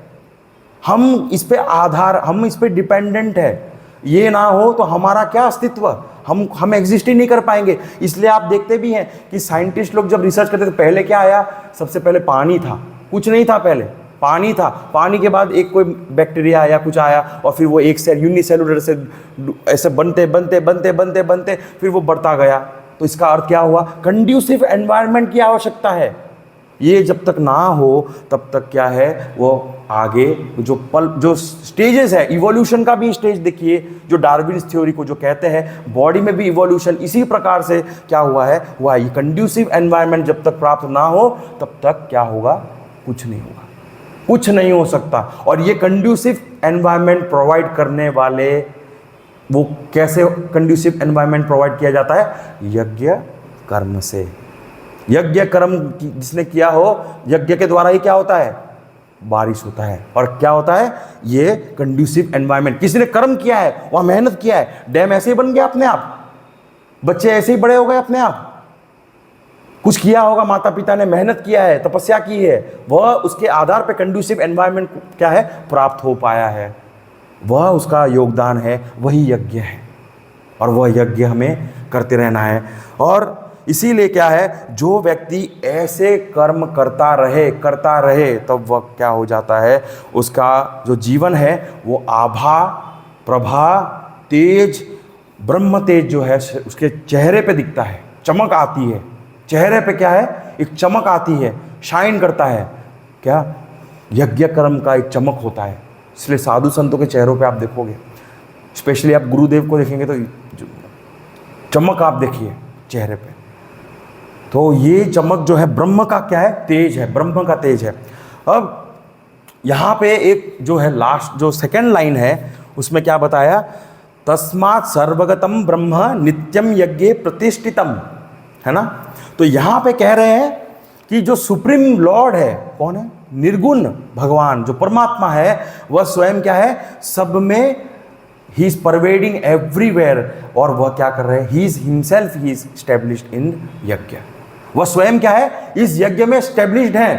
हम इस पे डिपेंडेंट है। ये ना हो तो हमारा क्या अस्तित्व, हम एग्जिस्ट ही नहीं कर पाएंगे। इसलिए आप देखते भी हैं कि साइंटिस्ट लोग जब रिसर्च करते थे, पहले क्या आया? सबसे पहले पानी था, कुछ नहीं था, पहले पानी था। पानी के बाद एक कोई बैक्टीरिया आया, कुछ आया, और फिर वो एक सेल यूनिसेलुलर से ऐसे बनते फिर वो बढ़ता गया। तो इसका अर्थ क्या हुआ? कंड्यूसिव एनवायरनमेंट की आवश्यकता है। ये जब तक ना हो तब तक क्या है, वो आगे जो स्टेजेस है, इवोल्यूशन का भी स्टेज देखिए, जो डार्विन्स थ्योरी को जो कहते हैं बॉडी में भी इवोल्यूशन इसी प्रकार से क्या हुआ है, ये कंड्यूसिव एनवायरनमेंट जब तक प्राप्त ना हो तब तक क्या होगा? कुछ नहीं होगा, कुछ नहीं हो सकता। और ये कंड्यूसिव एनवायरनमेंट प्रोवाइड करने वाले, वो कैसे कंड्यूसिव एनवायरनमेंट प्रोवाइड किया जाता है? यज्ञ कर्म से। यज्ञ कर्म जिसने किया हो, यज्ञ के द्वारा ही क्या होता है, बारिश होता है। और क्या होता है, ये कंड्यूसिव एनवायरनमेंट। किसी ने कर्म किया है, वहां मेहनत किया है, डैम ऐसे ही बन गया अपने आप, बच्चे ऐसे ही बड़े हो गए अपने आप। कुछ किया होगा, माता पिता ने मेहनत किया है, तपस्या की है, वह उसके आधार पे कंड्यूसिव एनवायरनमेंट क्या है, प्राप्त हो पाया है, वह उसका योगदान है, वही यज्ञ है। और वह यज्ञ हमें करते रहना है। और इसीलिए क्या है, जो व्यक्ति ऐसे कर्म करता रहे तब वह क्या हो जाता है, उसका जो जीवन है वो आभा, प्रभा, तेज, ब्रह्म तेज जो है उसके चेहरे पे दिखता है, चमक आती है चेहरे पे, क्या है, एक चमक आती है, शाइन करता है। क्या, यज्ञ कर्म का एक चमक होता है। इसलिए साधु संतों के चेहरों पे आप देखोगे, स्पेशली आप गुरुदेव को देखेंगे तो चमक आप देखिए चेहरे पे, तो ये चमक जो है ब्रह्म का क्या है, तेज है, ब्रह्म का तेज है। अब यहाँ पे एक जो है लास्ट जो सेकंड लाइन है उसमें क्या बताया, तस्मात् सर्वगतम ब्रह्म नित्यम यज्ञे प्रतिष्ठितम, है ना। तो यहाँ पे कह रहे हैं कि जो सुप्रीम लॉर्ड है, कौन है, निर्गुण भगवान जो परमात्मा है, वह स्वयं क्या है, सब में, ही इज परवेडिंग एवरीवेयर। और वह क्या कर रहे हैं, he is himself, he is established इन यज्ञ। वह स्वयं क्या है, इस यज्ञ में स्टैब्लिश्ड है।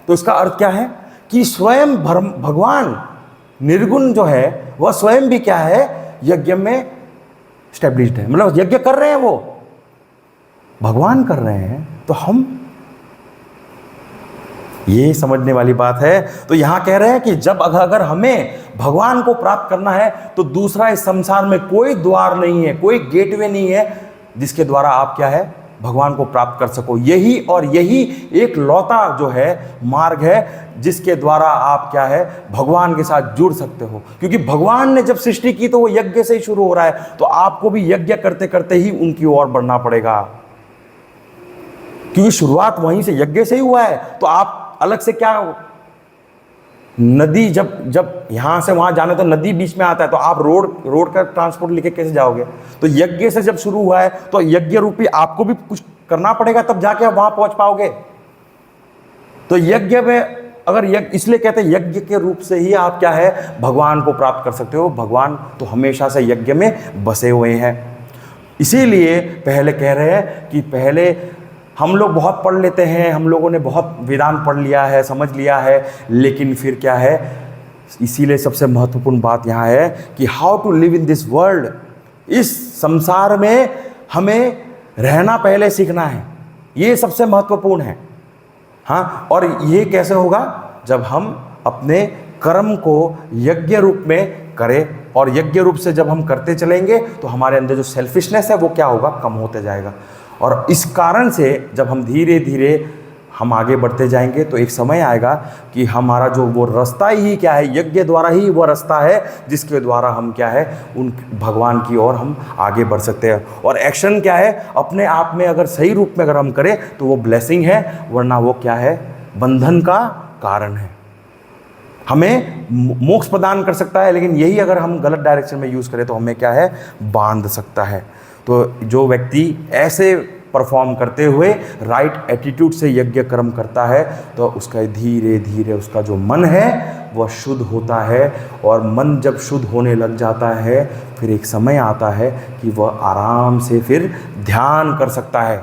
तो इसका अर्थ क्या है कि स्वयं भगवान निर्गुण जो है वह स्वयं भी क्या है, यज्ञ में स्टैब्लिश्ड है। मतलब यज्ञ कर रहे हैं, वो भगवान कर रहे हैं, तो हम, ये समझने वाली बात है। तो यहां कह रहे हैं कि जब अगर हमें भगवान को प्राप्त करना है तो दूसरा इस संसार में कोई द्वार नहीं है, कोई गेटवे नहीं है जिसके द्वारा आप क्या है, भगवान को प्राप्त कर सको। यही और यही एक लौता जो है मार्ग है जिसके द्वारा आप क्या है, भगवान के साथ जुड़ सकते हो। क्योंकि भगवान ने जब सृष्टि की तो वो यज्ञ से ही शुरू हो रहा है, तो आपको भी यज्ञ करते करते ही उनकी ओर बढ़ना पड़ेगा, क्योंकि शुरुआत वहीं से, यज्ञ से ही हुआ है। तो आप अलग से क्या, नदी जब यहां से वहां जाना तो नदी बीच में आता है, तो आप रोड का ट्रांसपोर्ट लेके कैसे जाओगे। तो यज्ञ से जब शुरू हुआ है तो यज्ञ रूपी आपको भी कुछ करना पड़ेगा, तब जाके आप वहां पहुंच पाओगे। तो यज्ञ में अगर यज्ञ, इसलिए कहते हैं यज्ञ के रूप से ही आप क्या है, भगवान को प्राप्त कर सकते हो। भगवान तो हमेशा से यज्ञ में बसे हुए हैं। इसीलिए पहले कह रहे हैं कि पहले हम लोग बहुत पढ़ लेते हैं, हम लोगों ने बहुत वेदांत पढ़ लिया है, समझ लिया है, लेकिन फिर क्या है, इसीलिए सबसे महत्वपूर्ण बात यहाँ है कि how to live in this world. इस संसार में हमें रहना पहले सीखना है, ये सबसे महत्वपूर्ण है। हाँ, और ये कैसे होगा, जब हम अपने कर्म को यज्ञ रूप में करें, और यज्ञ रूप से जब हम करते चलेंगे तो हमारे अंदर जो सेल्फिशनेस है वो क्या होगा, कम होते जाएगा। और इस कारण से जब हम धीरे धीरे हम आगे बढ़ते जाएंगे तो एक समय आएगा कि हमारा जो वो रास्ता ही क्या है, यज्ञ द्वारा ही वो रास्ता है जिसके द्वारा हम क्या है, उन भगवान की ओर हम आगे बढ़ सकते हैं। और एक्शन क्या है, अपने आप में अगर सही रूप में अगर हम करें तो वो ब्लेसिंग है, वरना वो क्या है, बंधन का कारण है। हमें मोक्ष प्रदान कर सकता है, लेकिन यही अगर हम गलत डायरेक्शन में यूज़ करें तो हमें क्या है, बांध सकता है। तो जो व्यक्ति ऐसे परफॉर्म करते हुए राइट एटीट्यूड से यज्ञ कर्म करता है तो उसका धीरे धीरे उसका जो मन है वह शुद्ध होता है। और मन जब शुद्ध होने लग जाता है फिर एक समय आता है कि वह आराम से फिर ध्यान कर सकता है।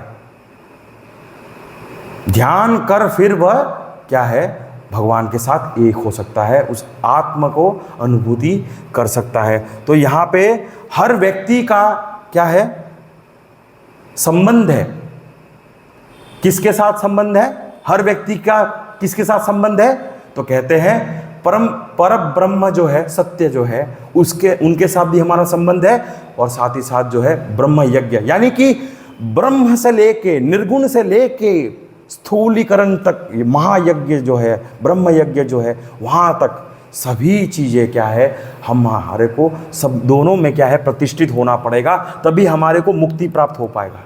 ध्यान कर फिर वह क्या है, भगवान के साथ एक हो सकता है, उस आत्मा को अनुभूति कर सकता है। तो यहाँ पे हर व्यक्ति का क्या है, संबंध है। किसके साथ संबंध है, हर व्यक्ति का किसके साथ संबंध है, तो कहते हैं पर ब्रह्म जो है, सत्य जो है, उसके उनके साथ भी हमारा संबंध है। और साथ ही साथ जो है ब्रह्म यज्ञ, यानी कि ब्रह्म से लेके, निर्गुण से लेके स्थूलीकरण तक, महायज्ञ जो है, ब्रह्म यज्ञ जो है, वहाँ तक सभी चीज़ें क्या है, हमारे को सब दोनों में क्या है, प्रतिष्ठित होना पड़ेगा, तभी हमारे को मुक्ति प्राप्त हो पाएगा।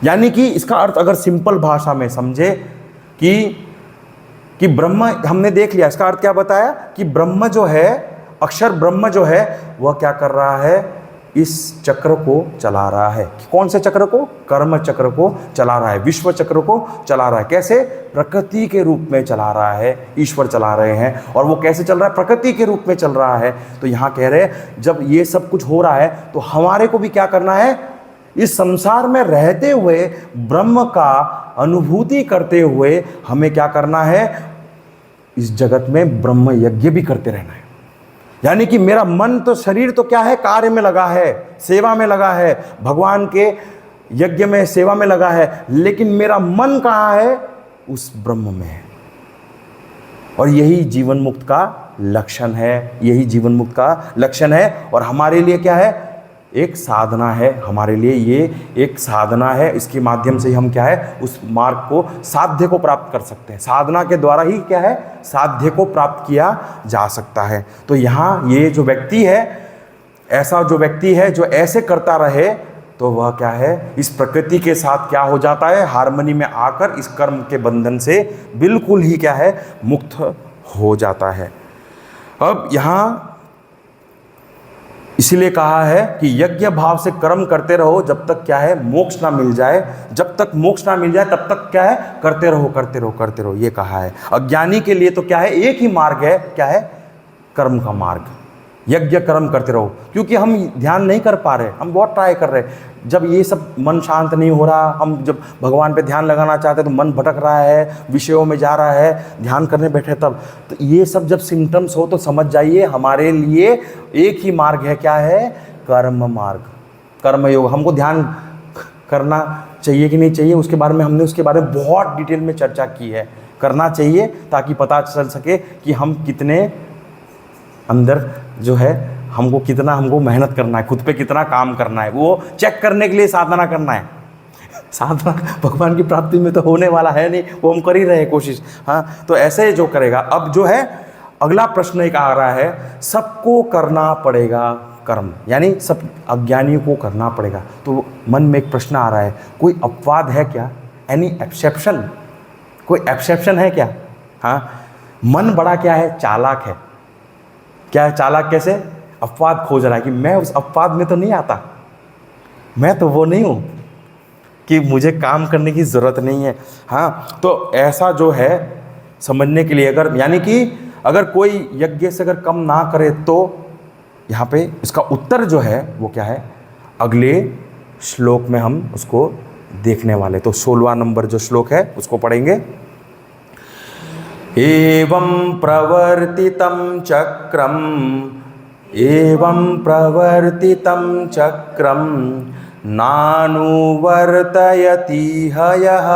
यानी कि इसका अर्थ अगर सिंपल भाषा में समझे कि ब्रह्म हमने देख लिया, इसका अर्थ क्या बताया कि ब्रह्म जो है, अक्षर ब्रह्म जो है, वह क्या कर रहा है, इस चक्र को चला रहा है। कौन से चक्र को? कर्म चक्र को चला रहा है, विश्व चक्र को चला रहा है। कैसे? प्रकृति के रूप में चला रहा है, ईश्वर चला रहे हैं। और वो कैसे चल रहा है? प्रकृति के रूप में चल रहा है। तो यहाँ कह रहे हैं जब ये सब कुछ हो रहा है तो हमारे को भी क्या करना है? इस संसार में रहते हुए ब्रह्म का अनुभूति करते हुए हमें क्या करना है? इस जगत में ब्रह्म यज्ञ भी करते रहना है। यानी कि मेरा मन तो, शरीर तो क्या है? कार्य में लगा है, सेवा में लगा है, भगवान के यज्ञ में, सेवा में लगा है, लेकिन मेरा मन कहाँ है? उस ब्रह्म में है। और यही जीवन मुक्त का लक्षण है, यही जीवन मुक्त का लक्षण है। और हमारे लिए क्या है? एक साधना है, हमारे लिए ये एक साधना है। इसके माध्यम से हम क्या है? उस मार्ग को, साध्य को प्राप्त कर सकते हैं। साधना के द्वारा ही क्या है? साध्य को प्राप्त किया जा सकता है। तो यहाँ ये जो व्यक्ति है, ऐसा जो व्यक्ति है जो ऐसे करता रहे, तो वह क्या है? इस प्रकृति के साथ क्या हो जाता है? हार्मनी में आकर इस कर्म के बंधन से बिल्कुल ही क्या है? मुक्त हो जाता है। अब यहाँ इसीलिए कहा है कि यज्ञ भाव से कर्म करते रहो जब तक क्या है? मोक्ष ना मिल जाए। जब तक मोक्ष ना मिल जाए तब तक क्या है? करते रहो, करते रहो, करते रहो, ये कहा है। अज्ञानी के लिए तो क्या है? एक ही मार्ग है, क्या है? कर्म का मार्ग। यज्ञ कर्म करते रहो, क्योंकि हम ध्यान नहीं कर पा रहे, हम बहुत ट्राई कर रहे हैं। जब ये सब मन शांत नहीं हो रहा, हम जब भगवान पे ध्यान लगाना चाहते हैं तो मन भटक रहा है, विषयों में जा रहा है, ध्यान करने बैठे तब, तो ये सब जब सिम्टम्स हो तो समझ जाइए हमारे लिए एक ही मार्ग है। क्या है? कर्म मार्ग, कर्म योग। हमको ध्यान करना चाहिए कि नहीं चाहिए, उसके बारे में हमने उसके बारे में बहुत डिटेल में चर्चा की है। करना चाहिए ताकि पता चल सके कि हम कितने अंदर जो है, हमको मेहनत करना है, खुद पे कितना काम करना है, वो चेक करने के लिए साधना करना है। साधना भगवान की प्राप्ति में तो होने वाला है नहीं, वो हम कर ही रहे हैं कोशिश। हाँ, तो ऐसे जो करेगा। अब जो है अगला प्रश्न एक आ रहा है, सबको करना पड़ेगा कर्म, यानी सब अज्ञानियों को करना पड़ेगा। तो मन में एक प्रश्न आ रहा है, कोई अपवाद है क्या? Any exception? कोई एक्सेप्शन है क्या? हाँ, मन बड़ा क्या है? चालाक है। क्या है? चालाक कैसे? अपवाद खोज रहा है कि मैं उस अपवाद में तो नहीं आता, मैं तो वो नहीं हूँ कि मुझे काम करने की ज़रूरत नहीं है। हाँ, तो ऐसा जो है समझने के लिए, अगर यानी कि अगर कोई यज्ञ से अगर कम ना करे तो यहाँ पे इसका उत्तर जो है वो क्या है? अगले श्लोक में हम उसको देखने वाले। तो 16वां नंबर जो श्लोक है उसको पढ़ेंगे। एवं प्रवर्तितं चक्रम नानुवर्तयति हयः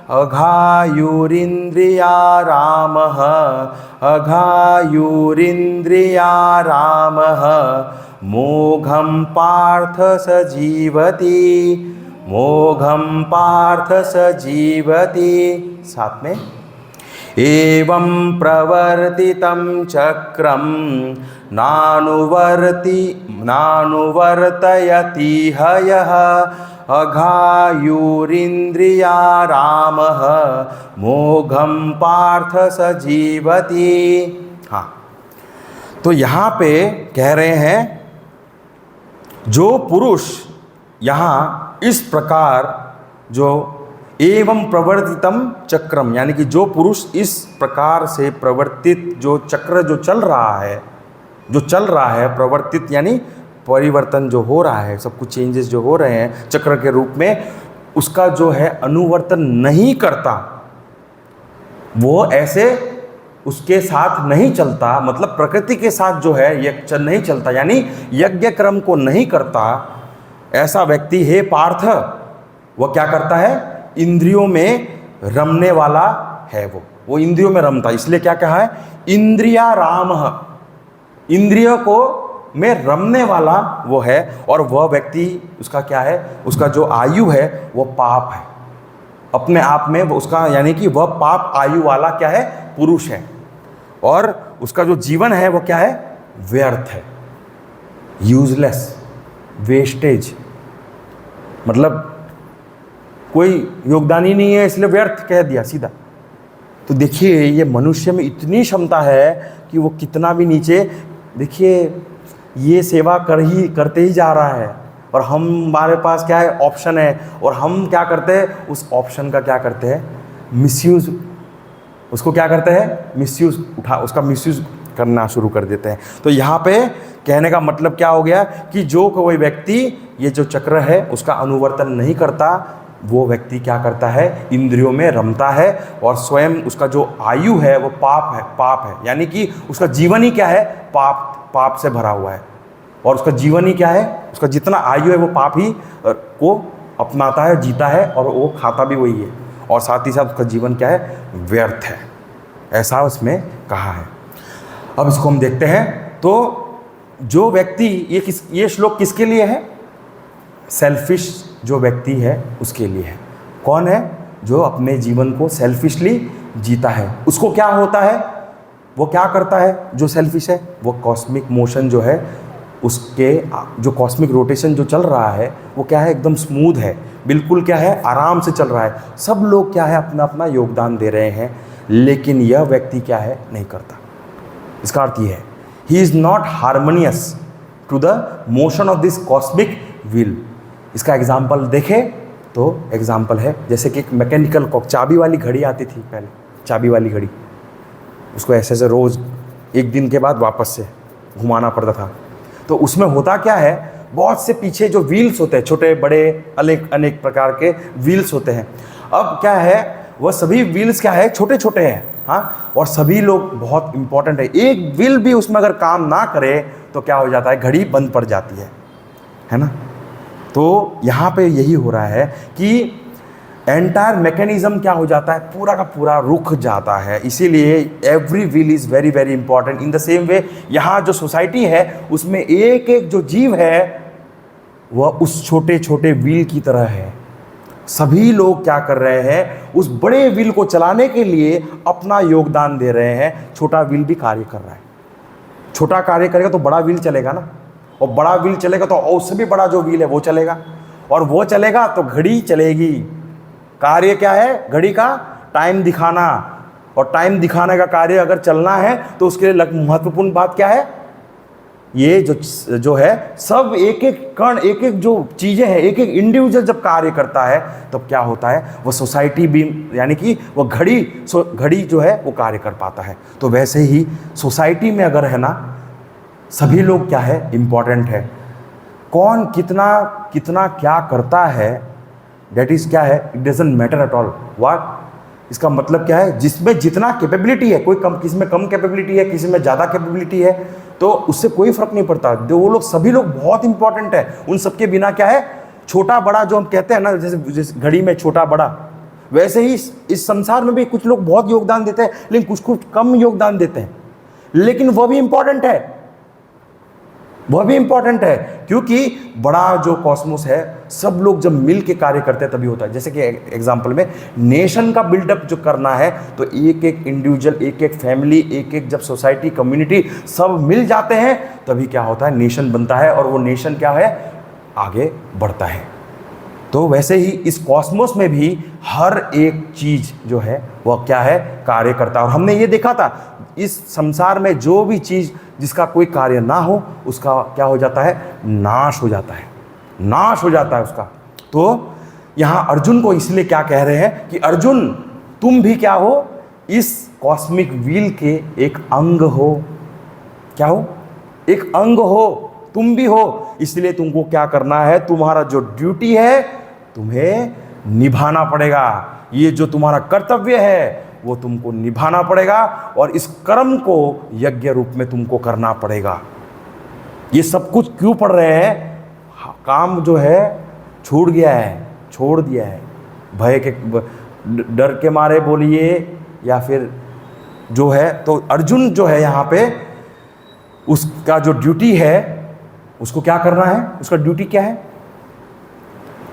अघायुरिन्द्रियारामः मोघं पार्थ स जीवति। साथ में एवं प्रवर्तितं चक्रम नानुवर्तयति हयः अघायुरिन्द्रियारामः मोघं पार्थ स जीवति। हाँ, तो यहाँ पे कह रहे हैं जो पुरुष यहाँ इस प्रकार जो एवं प्रवर्तितम चक्रम, यानी कि जो पुरुष इस प्रकार से प्रवर्तित जो चक्र जो चल रहा है, प्रवर्तित यानी परिवर्तन जो हो रहा है, सब कुछ चेंजेस जो हो रहे हैं चक्र के रूप में, उसका जो है अनुवर्तन नहीं करता, वो ऐसे उसके साथ नहीं चलता, मतलब प्रकृति के साथ जो है ये नहीं चलता, यानी यज्ञ कर्म को नहीं करता, ऐसा व्यक्ति हे पार्थ, वह क्या करता है? इंद्रियों में रमने वाला है। वो इंद्रियों में रमता, इसलिए क्या कहा है? इंद्रिया राम, इंद्रियों को में रमने वाला वो है। और वह व्यक्ति, उसका क्या है? उसका जो आयु है वो पाप है अपने आप में, वो उसका यानी कि वह पाप आयु वाला क्या है? पुरुष है। और उसका जो जीवन है वो क्या है? व्यर्थ है, यूजलेस, वेस्टेज, मतलब कोई योगदान ही नहीं है, इसलिए व्यर्थ कह दिया सीधा। तो देखिए ये मनुष्य में इतनी क्षमता है कि वो कितना भी नीचे, देखिए ये सेवा करते ही जा रहा है, और हमारे पास क्या है, ऑप्शन है, और हम क्या करते हैं, उस ऑप्शन का क्या करते हैं, मिसयूज़, उसको क्या करते हैं, मिसयूज़ उसका मिसयूज़ करना शुरू कर देते हैं। तो यहाँ पे कहने का मतलब क्या हो गया कि जो कोई व्यक्ति ये जो चक्र है उसका अनुवर्तन नहीं करता, वो व्यक्ति क्या करता है, इंद्रियों में रमता है, और स्वयं उसका जो आयु है वो पाप है, यानी कि उसका जीवन ही क्या है, पाप से भरा हुआ है, और उसका जीवन ही क्या है, उसका जितना आयु है वो पाप ही को अपनाता है, जीता है, और वो खाता भी वही है, और साथ ही साथ उसका जीवन क्या है, व्यर्थ है, ऐसा उसमें कहा है। अब इसको हम देखते हैं। तो जो व्यक्ति, ये श्लोक किसके लिए है, सेल्फिश जो व्यक्ति है उसके लिए है। कौन है, जो अपने जीवन को सेल्फिशली जीता है, उसको क्या होता है, वो क्या करता है, जो सेल्फिश है वो कॉस्मिक मोशन जो है, उसके जो कॉस्मिक रोटेशन जो चल रहा है वो क्या है, एकदम स्मूथ है, बिल्कुल क्या है, आराम से चल रहा है, सब लोग क्या है अपना अपना योगदान दे रहे हैं, लेकिन यह व्यक्ति क्या है, नहीं करता। इसका अर्थ ये है, he is not harmonious to the motion of this cosmic wheel. इसका एग्जाम्पल देखें तो एग्जाम्पल है, जैसे कि एक मैकेनिकल क्लॉक, चाबी वाली घड़ी आती थी पहले, चाबी वाली घड़ी, उसको ऐसे ऐसे रोज़ एक दिन के बाद वापस से घुमाना पड़ता था। तो उसमें होता क्या है, बहुत से पीछे जो व्हील्स होते हैं, छोटे बड़े अनेक प्रकार के व्हील्स होते हैं। अब क्या है, वह सभी व्हील्स क्या है, छोटे छोटे हैं, हाँ, और सभी लोग बहुत इंपॉर्टेंट है। एक व्हील भी उसमें अगर काम ना करे तो क्या हो जाता है, घड़ी बंद पड़ जाती है ना। तो यहाँ पे यही हो रहा है कि एंटायर मैकेनिज्म क्या हो जाता है, पूरा का पूरा रुक जाता है। इसीलिए every wheel is very very important. In the same way यहाँ जो सोसाइटी है उसमें एक एक जो जीव है वह उस छोटे छोटे व्हील की तरह है। सभी लोग क्या कर रहे हैं, उस बड़े व्हील को चलाने के लिए अपना योगदान दे रहे हैं। छोटा व्हील भी कार्य कर रहा है, छोटा कार्य करेगा तो बड़ा व्हील चलेगा ना, और बड़ा व्हील चलेगा तो उससे भी बड़ा जो व्हील है वो चलेगा, और वो चलेगा तो घड़ी चलेगी। कार्य क्या है, घड़ी का टाइम दिखाना, और टाइम दिखाने का कार्य अगर चलना है तो उसके लिए महत्वपूर्ण बात क्या है, ये जो है सब एक एक कण, एक एक जो चीज़ें हैं, एक एक इंडिविजुअल जब कार्य करता है तब क्या होता है, वो सोसाइटी भी, यानी कि वो घड़ी जो है वो कार्य कर पाता है। तो वैसे ही सोसाइटी में अगर है ना, सभी लोग क्या है, इम्पॉर्टेंट है। कौन कितना कितना क्या करता है, डेट इज़ क्या है, it doesn't matter at all. What, इसका मतलब क्या है, जिसमें जितना कैपेबिलिटी है, कोई कम, किसी में कम कैपेबिलिटी है, किसी में ज़्यादा कैपेबिलिटी है, तो उससे कोई फर्क नहीं पड़ता। जो वो लोग, सभी लोग बहुत इंपॉर्टेंट है। उन सबके बिना क्या है, छोटा बड़ा जो हम कहते हैं ना, जैसे घड़ी में छोटा बड़ा, वैसे ही इस संसार में भी कुछ लोग बहुत योगदान देते हैं, लेकिन कुछ कम योगदान देते हैं, लेकिन वह भी इंपॉर्टेंट है, वह भी इंपॉर्टेंट है, क्योंकि बड़ा जो कॉस्मोस है, सब लोग जब मिल के कार्य करते हैं तभी होता है। जैसे कि एग्जांपल में नेशन का बिल्डअप जो करना है, तो एक एक इंडिविजुअल, एक एक फैमिली, एक एक जब सोसाइटी, कम्युनिटी सब मिल जाते हैं तभी क्या होता है, नेशन बनता है, और वो नेशन क्या है, आगे बढ़ता है। तो वैसे ही इस कॉस्मोस में भी हर एक चीज़ जो है वह क्या है, कार्य करता है। और हमने ये देखा था, इस संसार में जो भी चीज़ जिसका कोई कार्य ना हो उसका क्या हो जाता है, नाश हो जाता है, नाश हो जाता है उसका। तो यहाँ अर्जुन को इसलिए क्या कह रहे हैं कि अर्जुन तुम भी क्या हो, इस कॉस्मिक व्हील के एक अंग हो। क्या हो, एक अंग हो, तुम भी हो। इसलिए तुमको क्या करना है, तुम्हारा जो ड्यूटी है तुम्हें निभाना पड़ेगा। ये जो तुम्हारा कर्तव्य है वो तुमको निभाना पड़ेगा, और इस कर्म को यज्ञ रूप में तुमको करना पड़ेगा। ये सब कुछ क्यों पढ़ रहे हैं, काम जो है छूट गया है, छोड़ दिया है, भय के डर के मारे बोलिए या फिर जो है। तो अर्जुन जो है यहाँ पे, उसका जो ड्यूटी है उसको क्या करना है, उसका ड्यूटी क्या है,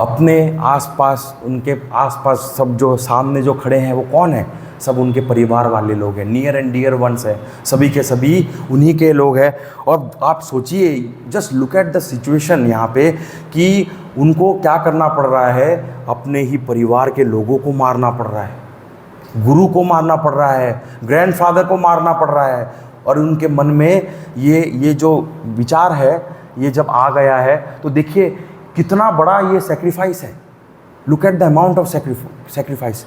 अपने आसपास, उनके आसपास सब जो सामने जो खड़े हैं वो कौन है, सब उनके परिवार वाले लोग हैं, नियर एंड डियर वंस है, सभी के सभी उन्हीं के लोग हैं। और आप सोचिए, just look at the situation यहाँ पे, कि उनको क्या करना पड़ रहा है, अपने ही परिवार के लोगों को मारना पड़ रहा है। गुरु को मारना पड़ रहा है, ग्रैंडफादर को मारना पड़ रहा है, और उनके मन में ये जो विचार है ये जब आ गया है तो देखिए कितना बड़ा ये सेक्रीफाइस है। Look at the amount of sacrifice.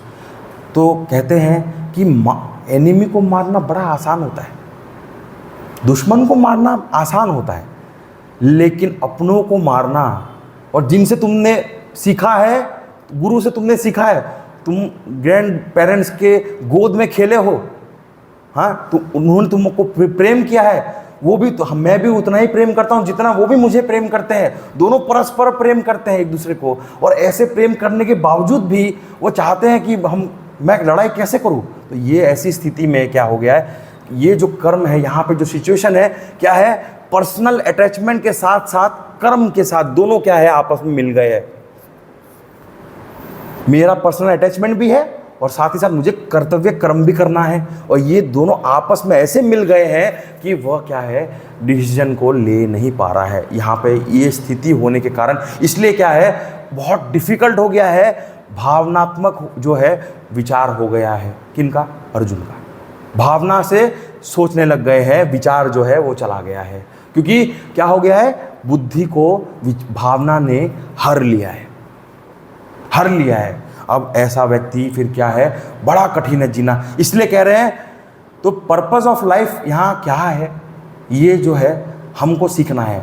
तो कहते हैं कि एनिमी को मारना बड़ा आसान होता है, दुश्मन को मारना आसान होता है, लेकिन अपनों को मारना, और जिनसे तुमने सीखा है, गुरु से तुमने सीखा है, तुम ग्रैंड पेरेंट्स के गोद में खेले हो, हाँ, तो उन्होंने तुमको प्रेम किया है, वो भी तो मैं भी उतना ही प्रेम करता हूँ जितना वो भी मुझे प्रेम करते हैं। दोनों परस्पर प्रेम करते हैं एक दूसरे को, और ऐसे प्रेम करने के बावजूद भी वो चाहते हैं कि मैं लड़ाई कैसे करूँ। तो ये ऐसी स्थिति में क्या हो गया है, ये जो कर्म है, यहाँ पे जो सिचुएशन है क्या है, पर्सनल अटैचमेंट के साथ साथ कर्म के साथ दोनों क्या है, आपस में मिल गए हैं। मेरा पर्सनल अटैचमेंट भी है और साथ ही साथ मुझे कर्तव्य कर्म भी करना है, और ये दोनों आपस में ऐसे मिल गए हैं कि वह क्या है, डिसीजन को ले नहीं पा रहा है। यहाँ पे ये स्थिति होने के कारण इसलिए क्या है, बहुत डिफिकल्ट हो गया है, भावनात्मक जो है विचार हो गया है। किनका? अर्जुन का। भावना से सोचने लग गए हैं, विचार जो है वो चला गया है, क्योंकि क्या हो गया है, बुद्धि को भावना ने हर लिया है। अब ऐसा व्यक्ति फिर क्या है, बड़ा कठिन है जीना। इसलिए कह रहे हैं, तो पर्पस ऑफ लाइफ यहाँ क्या है, ये जो है हमको सीखना है।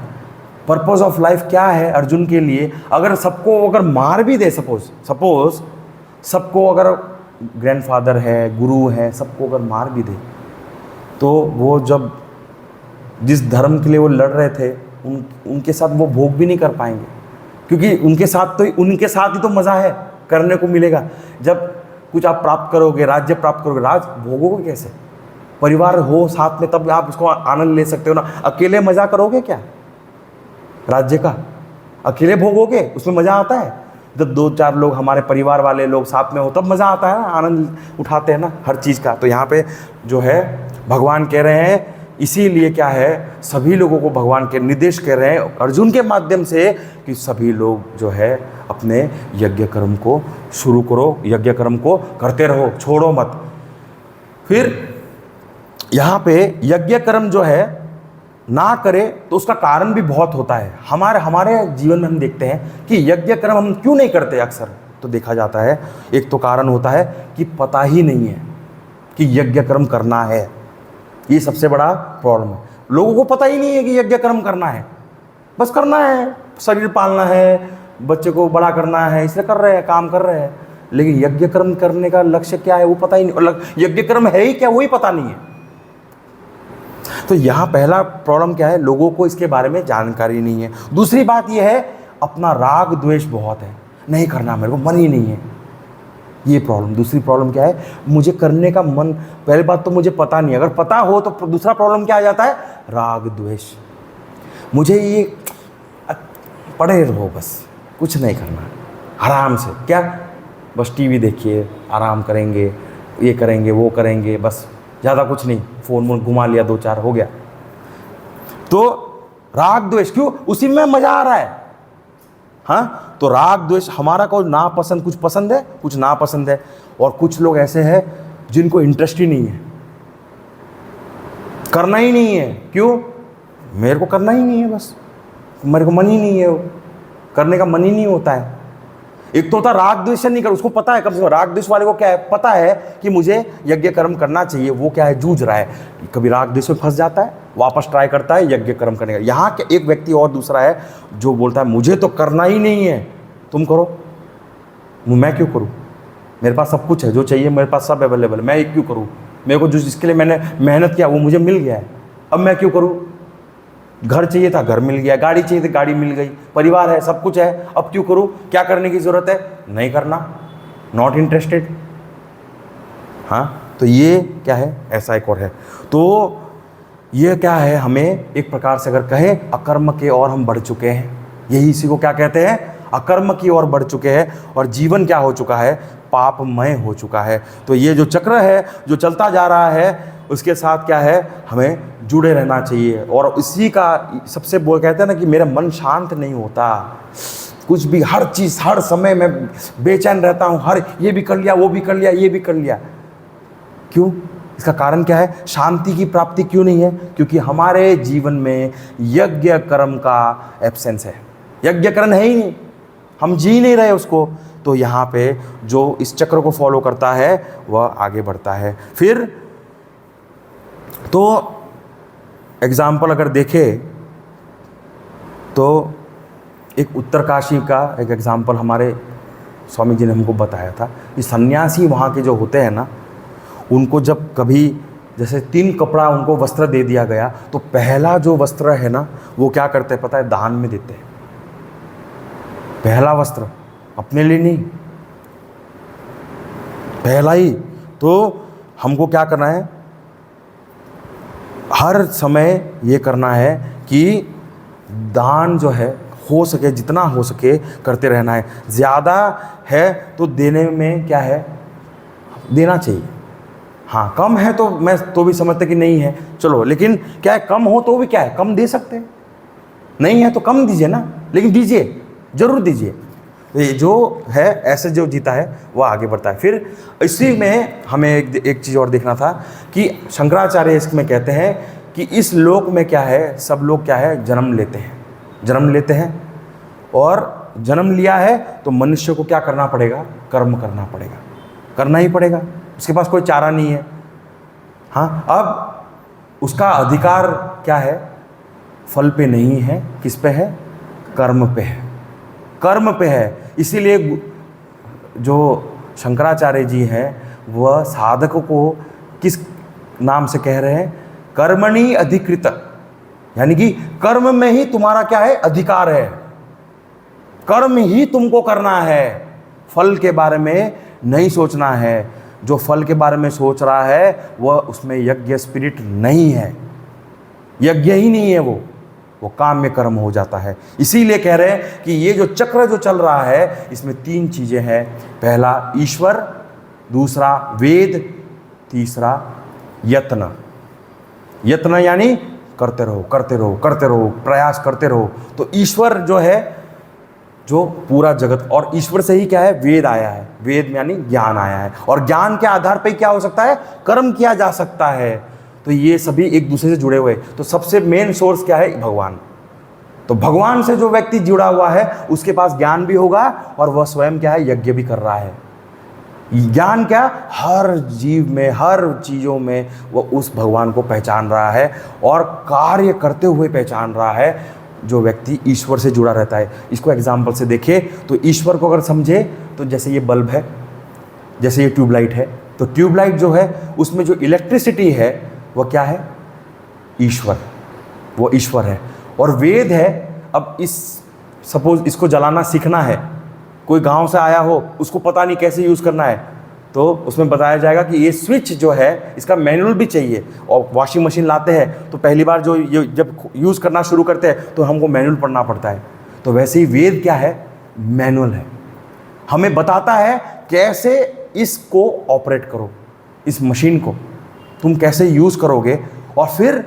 पर्पस ऑफ लाइफ क्या है अर्जुन के लिए? अगर सबको मार भी दे, सपोज सबको अगर ग्रैंडफादर है, गुरु है, सबको अगर मार भी दे, तो वो जब जिस धर्म के लिए वो लड़ रहे थे उनके साथ वो भोग भी नहीं कर पाएंगे, क्योंकि उनके साथ ही तो मज़ा है, करने को मिलेगा। जब कुछ आप प्राप्त करोगे, राज्य प्राप्त करोगे, राज भोगोगे कैसे? परिवार हो साथ में तब आप उसको आनंद ले सकते हो ना। अकेले मज़ा करोगे क्या राज्य का? अकेले भोगोगे, उसमें मज़ा आता है? जब 2-4 लोग, हमारे परिवार वाले लोग साथ में हो तब मज़ा आता है ना, आनंद उठाते हैं ना हर चीज़ का। तो यहाँ पे जो है भगवान कह रहे हैं, इसीलिए क्या है, सभी लोगों को भगवान के निर्देश कर रहे हैं अर्जुन के माध्यम से कि सभी लोग जो है अपने यज्ञ कर्म को शुरू करो, यज्ञ कर्म को करते रहो, छोड़ो मत। फिर यहाँ पे यज्ञ कर्म जो है ना करे तो उसका कारण भी बहुत होता है। हमारे जीवन में हम देखते हैं कि यज्ञ कर्म हम क्यों नहीं करते अक्सर, तो देखा जाता है एक तो कारण होता है कि पता ही नहीं है कि यज्ञ कर्म करना है। ये सबसे बड़ा प्रॉब्लम है, लोगों को पता ही नहीं है कि यज्ञ कर्म करना है, बस करना है, शरीर पालना है, बच्चे को बड़ा करना है, इसलिए कर रहे हैं, काम कर रहे हैं, लेकिन यज्ञ कर्म करने का लक्ष्य क्या है वो पता ही नहीं, और यज्ञ कर्म है ही क्या वही पता नहीं है। तो यहाँ पहला प्रॉब्लम क्या है, लोगों को इसके बारे में जानकारी नहीं है। दूसरी बात यह है, अपना राग द्वेष बहुत है, नहीं करना, मेरे को मन ही नहीं है, ये प्रॉब्लम। दूसरी प्रॉब्लम क्या है, मुझे करने का मन, पहली बात तो मुझे पता नहीं, अगर पता हो तो दूसरा प्रॉब्लम क्या आ जाता है, राग द्वेष। मुझे ये पड़े रहो, बस कुछ नहीं करना, आराम से, क्या बस टीवी देखिए, आराम करेंगे, ये करेंगे, वो करेंगे, बस ज़्यादा कुछ नहीं, फ़ोन घुमा लिया 2-4 हो गया। तो राग द्वेष क्यों? उसी में मज़ा आ रहा है। हाँ, तो राग द्वेष, हमारा को ना पसंद, कुछ पसंद है, कुछ ना पसंद है, और कुछ लोग ऐसे हैं जिनको इंटरेस्ट ही नहीं है, करना ही नहीं है। क्यों? मेरे को करना ही नहीं है, बस मेरे को मन ही नहीं है, वो करने का मन ही नहीं होता है। एक तो होता राग द्वेष नहीं कर, उसको पता है, कम से कम राग द्वेष वाले को क्या है, पता है कि मुझे यज्ञ कर्म करना चाहिए, वो क्या है, जूझ रहा है, कभी राग द्वेष में फंस जाता है, वापस ट्राई करता है यज्ञ कर्म करने का। यहाँ के एक व्यक्ति और दूसरा है जो बोलता है मुझे तो करना ही नहीं है, तुम करो, मैं क्यों करूँ, मेरे पास सब कुछ है, जो चाहिए मेरे पास सब अवेलेबल है, मैं ये क्यों करूँ, मेरे को जो जिसके लिए मैंने मेहनत किया वो मुझे मिल गया है, अब मैं क्यों करूँ, घर चाहिए था घर मिल गया, गाड़ी चाहिए थी गाड़ी मिल गई, परिवार है, सब कुछ है, अब क्यों करूँ, क्या करने की ज़रूरत है, नहीं करना, नॉट इंटरेस्टेड। हाँ, तो ये क्या है, ऐसा एक और है। तो ये क्या है, हमें एक प्रकार से अगर कहें, अकर्म के और हम बढ़ चुके हैं, यही इसी को क्या कहते हैं, अकर्म की ओर बढ़ चुके हैं, और जीवन क्या हो चुका है, पापमय हो चुका है। तो ये जो चक्र है जो चलता जा रहा है, उसके साथ क्या है, हमें जुड़े रहना चाहिए। और इसी का सबसे कहते हैं ना कि मेरा मन शांत नहीं होता, कुछ भी, हर चीज़, हर समय मैं बेचैन रहता हूँ, हर ये भी कर लिया, वो भी कर लिया, ये भी कर लिया, क्यों? इसका कारण क्या है? शांति की प्राप्ति क्यों नहीं है? क्योंकि हमारे जीवन में यज्ञ कर्म का एब्सेंस है, यज्ञ कर्म है ही नहीं, हम जी नहीं रहे उसको। तो यहाँ पे जो इस चक्र को फॉलो करता है वह आगे बढ़ता है। फिर तो एग्जाम्पल अगर देखें तो एक उत्तरकाशी का एक एग्जाम्पल हमारे स्वामी जी ने हमको बताया था कि सन्यासी वहाँ के जो होते हैं ना, उनको जब कभी जैसे 3 कपड़ा उनको वस्त्र दे दिया गया तो पहला जो वस्त्र है ना वो क्या करते हैं पता है? दान में देते हैं। पहला वस्त्र अपने लिए नहीं, पहला ही। तो हमको क्या करना है? हर समय ये करना है कि दान जो है हो सके जितना हो सके करते रहना है। ज़्यादा है तो देने में क्या है? देना चाहिए। हाँ, कम है तो मैं तो भी समझता कि नहीं है, चलो, लेकिन क्या है, कम हो तो भी क्या है, कम दे सकते हैं। नहीं है तो कम दीजिए ना, लेकिन दीजिए, ज़रूर दीजिए। ये जो है ऐसे जो जीता है वह आगे बढ़ता है। फिर इसी में हमें एक चीज़ और देखना था कि शंकराचार्य इसमें कहते हैं कि इस लोक में क्या है, सब लोग क्या है, जन्म लेते हैं और जन्म लिया है तो मनुष्य को क्या करना पड़ेगा? कर्म करना पड़ेगा, करना ही पड़ेगा, उसके पास कोई चारा नहीं है। हाँ, अब उसका अधिकार क्या है? फल पे नहीं है, किस पे है? कर्म पे है, कर्म पे है। इसीलिए जो शंकराचार्य जी हैं वह साधक को किस नाम से कह रहे हैं? कर्मणि अधिकृत, यानी कि कर्म में ही तुम्हारा क्या है? अधिकार है, कर्म ही तुमको करना है, फल के बारे में नहीं सोचना है। जो फल के बारे में सोच रहा है वह उसमें यज्ञ स्पिरिट नहीं है, यज्ञ ही नहीं है, वो काम्य कर्म हो जाता है। इसीलिए कह रहे हैं कि ये जो चक्र जो चल रहा है इसमें 3 चीजें हैं। पहला ईश्वर, दूसरा वेद, तीसरा यत्न। यत्न यानी करते रहो, करते रहो, करते रहो, प्रयास करते रहो। तो ईश्वर जो है, जो पूरा जगत, और ईश्वर से ही क्या है? वेद आया है, वेद में यानी ज्ञान आया है, और ज्ञान के आधार पर क्या हो सकता है? कर्म किया जा सकता है। तो ये सभी एक दूसरे से जुड़े हुए। तो सबसे मेन सोर्स क्या है? भगवान। तो भगवान से जो व्यक्ति जुड़ा हुआ है उसके पास ज्ञान भी होगा और वह स्वयं क्या है? यज्ञ भी कर रहा है। ज्ञान क्या? हर जीव में, हर चीज़ों में वो उस भगवान को पहचान रहा है और कार्य करते हुए पहचान रहा है। जो व्यक्ति ईश्वर से जुड़ा रहता है, इसको एग्जाम्पल से देखिए तो ईश्वर को अगर समझे तो जैसे ये बल्ब है, जैसे ये ट्यूबलाइट है, तो ट्यूबलाइट जो है उसमें जो इलेक्ट्रिसिटी है वह क्या है? ईश्वर, वो ईश्वर है। और वेद है, अब सपोज इसको जलाना सीखना है, कोई गांव से आया हो, उसको पता नहीं कैसे यूज़ करना है, तो उसमें बताया जाएगा कि ये स्विच जो है इसका मैनुअल भी चाहिए। और वॉशिंग मशीन लाते हैं तो पहली बार जो जब यूज़ करना शुरू करते हैं तो हमको मैनुअल पढ़ना पड़ता है। तो वैसे ही वेद क्या है? मैनुअल है, हमें बताता है कैसे इसको ऑपरेट करो, इस मशीन को तुम कैसे यूज़ करोगे। और फिर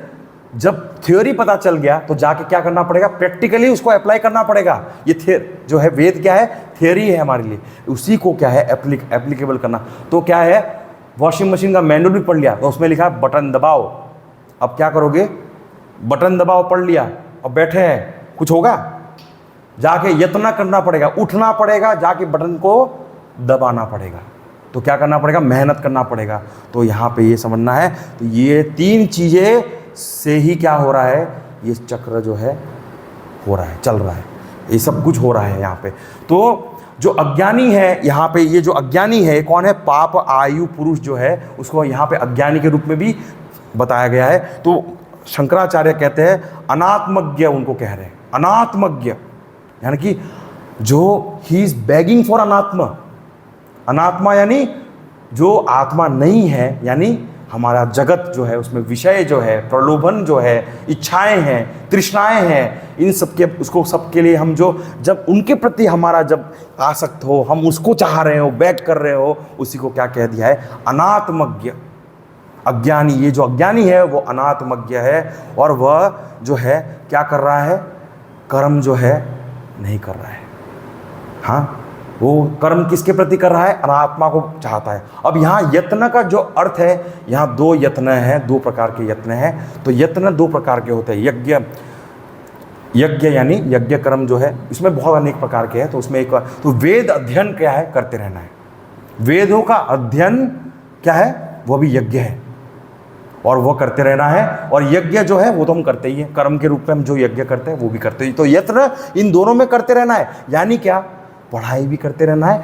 जब थ्योरी पता चल गया तो जाके क्या करना पड़ेगा? प्रैक्टिकली उसको अप्लाई करना पड़ेगा। ये जो है वेद क्या है? थियोरी है हमारे लिए, उसी को क्या है? एप्लीकेबल करना। तो क्या है? वॉशिंग मशीन का मैनुअल भी पढ़ लिया तो उसमें लिखा है बटन दबाओ। अब क्या करोगे? बटन दबाओ, पढ़ लिया, अब बैठे हैं, कुछ होगा? जाके यत्न करना पड़ेगा, उठना पड़ेगा, जाके बटन को दबाना पड़ेगा। तो क्या करना पड़ेगा? मेहनत करना पड़ेगा। तो यहाँ पे ये समझना है, तो ये 3 चीज़ें से ही क्या हो रहा है? ये चक्र जो है हो रहा है, चल रहा है, ये सब कुछ हो रहा है यहाँ पे। तो जो अज्ञानी है, यहाँ पे ये जो अज्ञानी है कौन है? पाप आयु पुरुष जो है उसको यहाँ पे अज्ञानी के रूप में भी बताया गया है। तो शंकराचार्य कहते हैं अनात्मज्ञ, उनको कह रहे हैं अनात्मज्ञ, यानी कि जो ही इज बेगिंग फॉर अनात्मा। अनात्मा यानी जो आत्मा नहीं है, यानी हमारा जगत जो है उसमें विषय जो है, प्रलोभन जो है, इच्छाएं हैं, तृष्णाएं हैं, इन सबके उसको सबके लिए हम जो जब उनके प्रति हमारा जब आसक्त हो, हम उसको चाह रहे हो, बैक कर रहे हो, उसी को क्या कह दिया है? अनात्मज्ञ, अज्ञानी। ये जो अज्ञानी है वो अनात्मज्ञ है और वह जो है क्या कर रहा है? कर्म जो है नहीं कर रहा है। हाँ, वो कर्म किसके प्रति कर रहा है? अनात्मा को चाहता है। अब यहाँ यत्न का जो अर्थ है, यहाँ दो यत्न है, दो प्रकार के यत्न हैं। तो यत्न दो प्रकार के होते हैं। यज्ञ यानी यज्ञ कर्म जो है, इसमें बहुत अनेक प्रकार के हैं। तो उसमें एक तो वेद अध्ययन क्या है? करते रहना है। वेदों का अध्ययन क्या है? वो भी यज्ञ है और वो करते रहना है। और यज्ञ जो है वो तो हम करते ही हैं, कर्म के रूप में हम जो यज्ञ करते हैं वो भी करते ही। तो यत्न इन दोनों में करते रहना है। यानी क्या? पढ़ाई भी करते रहना है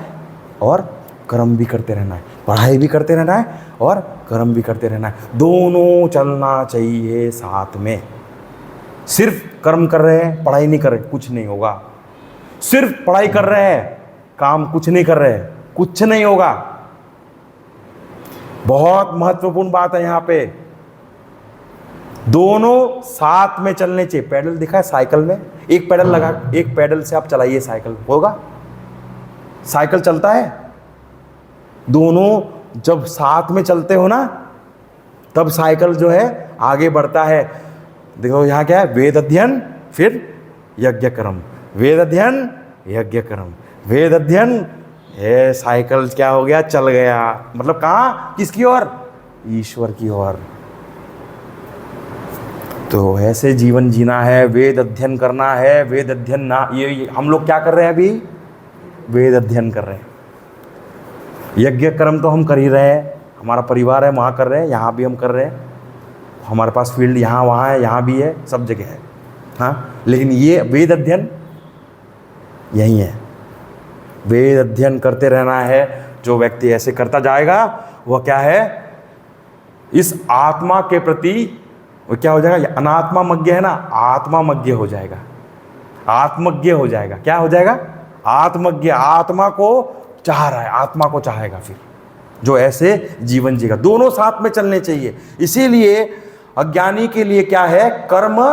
और कर्म भी करते रहना है। पढ़ाई भी करते रहना है और कर्म भी करते रहना है। दोनों चलना चाहिए साथ में। सिर्फ कर्म कर रहे हैं, पढ़ाई नहीं कर रहे, कुछ नहीं होगा। सिर्फ पढ़ाई कर रहे हैं, काम कुछ नहीं कर रहे, कुछ नहीं होगा। बहुत महत्वपूर्ण बात है यहाँ पे, दोनों साथ में चलने चाहिए। पैडल दिखा है साइकिल में? एक पैडल लगा, एक पैडल से आप चलाइए साइकिल, होगा? साइकिल चलता है? दोनों जब साथ में चलते हो ना, तब साइकिल जो है आगे बढ़ता है। देखो यहाँ क्या है? वेद अध्ययन फिर यज्ञ कर्म, वेद अध्ययन यज्ञ कर्म, वेद अध्ययन। ये साइकिल क्या हो गया? चल गया। मतलब कहाँ? किसकी ओर? ईश्वर की ओर। तो ऐसे जीवन जीना है, वेद अध्ययन करना है। वेद अध्ययन ना, ये हम लोग क्या कर रहे हैं अभी? वेद अध्ययन कर रहे हैं। यज्ञ कर्म तो हम कर ही रहे हैं, हमारा परिवार है वहाँ कर रहे हैं, यहाँ भी हम कर रहे हैं। हमारे पास फील्ड यहाँ वहाँ है, यहाँ भी है, सब जगह है। हाँ, लेकिन ये वेद अध्ययन यही है। वेद अध्ययन करते रहना है। जो व्यक्ति ऐसे करता जाएगा वह क्या है? इस आत्मा के प्रति वो क्या हो जाएगा? अनात्मामज्ञ है ना, आत्मामज्ञ हो जाएगा, आत्मज्ञ हो जाएगा। क्या हो जाएगा? आत्मज्ञ। आत्मा को चाह रहा है, आत्मा को चाहेगा फिर, जो ऐसे जीवन जीगा। दोनों साथ में चलने चाहिए। इसीलिए अज्ञानी के लिए क्या है? कर्म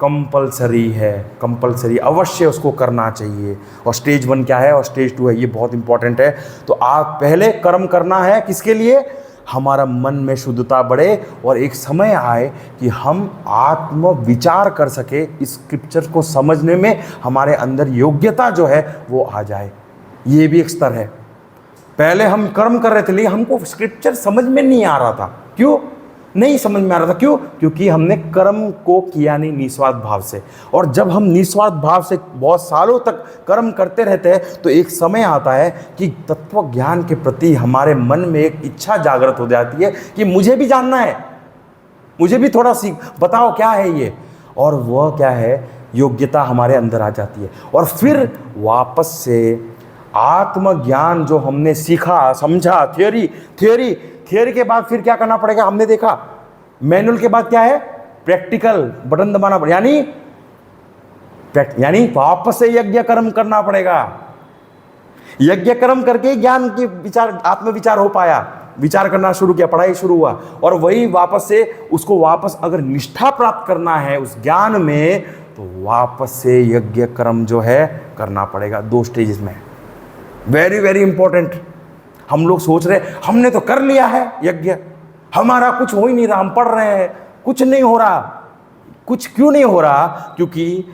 कंपलसरी है, कंपलसरी, अवश्य उसको करना चाहिए। और स्टेज 1 क्या है और स्टेज 2 है, ये बहुत इंपॉर्टेंट है। तो आप पहले कर्म करना है, किसके लिए? हमारा मन में शुद्धता बढ़े और एक समय आए कि हम आत्म विचार कर सके, इस स्क्रिप्चर को समझने में हमारे अंदर योग्यता जो है वो आ जाए। ये भी एक स्तर है। पहले हम कर्म कर रहे थे लेकिन हमको स्क्रिप्चर समझ में नहीं आ रहा था। क्यों नहीं समझ में आ रहा था? क्यों? क्योंकि हमने कर्म को किया नहीं निस्वार्थ भाव से। और जब हम निस्वार्थ भाव से बहुत सालों तक कर्म करते रहते हैं तो एक समय आता है कि तत्व ज्ञान के प्रति हमारे मन में एक इच्छा जागृत हो जाती है कि मुझे भी जानना है, मुझे भी थोड़ा बताओ क्या है ये। और वह क्या है? योग्यता हमारे अंदर आ जाती है। और फिर वापस से आत्मज्ञान जो हमने सीखा, समझा, थियोरी के बाद फिर क्या करना पड़ेगा? हमने देखा मैनुअल के बाद क्या है? प्रैक्टिकल, बटन दबाना पड़ेगा। यानी वापस से यज्ञ कर्म करना पड़ेगा। यज्ञ कर्म करके ज्ञान के विचार, आत्मविचार हो पाया, विचार करना शुरू किया, पढ़ाई शुरू हुआ। और वही वापस से उसको वापस अगर निष्ठा प्राप्त करना है उस ज्ञान में, तो वापस से यज्ञ कर्म जो है करना पड़ेगा। 2 स्टेजेस में, वेरी वेरी इंपॉर्टेंट। हम लोग सोच रहे हमने तो कर लिया है यज्ञ, हमारा कुछ हो ही नहीं रहा, हम पढ़ रहे हैं, कुछ नहीं हो रहा। कुछ क्यों नहीं हो रहा? क्योंकि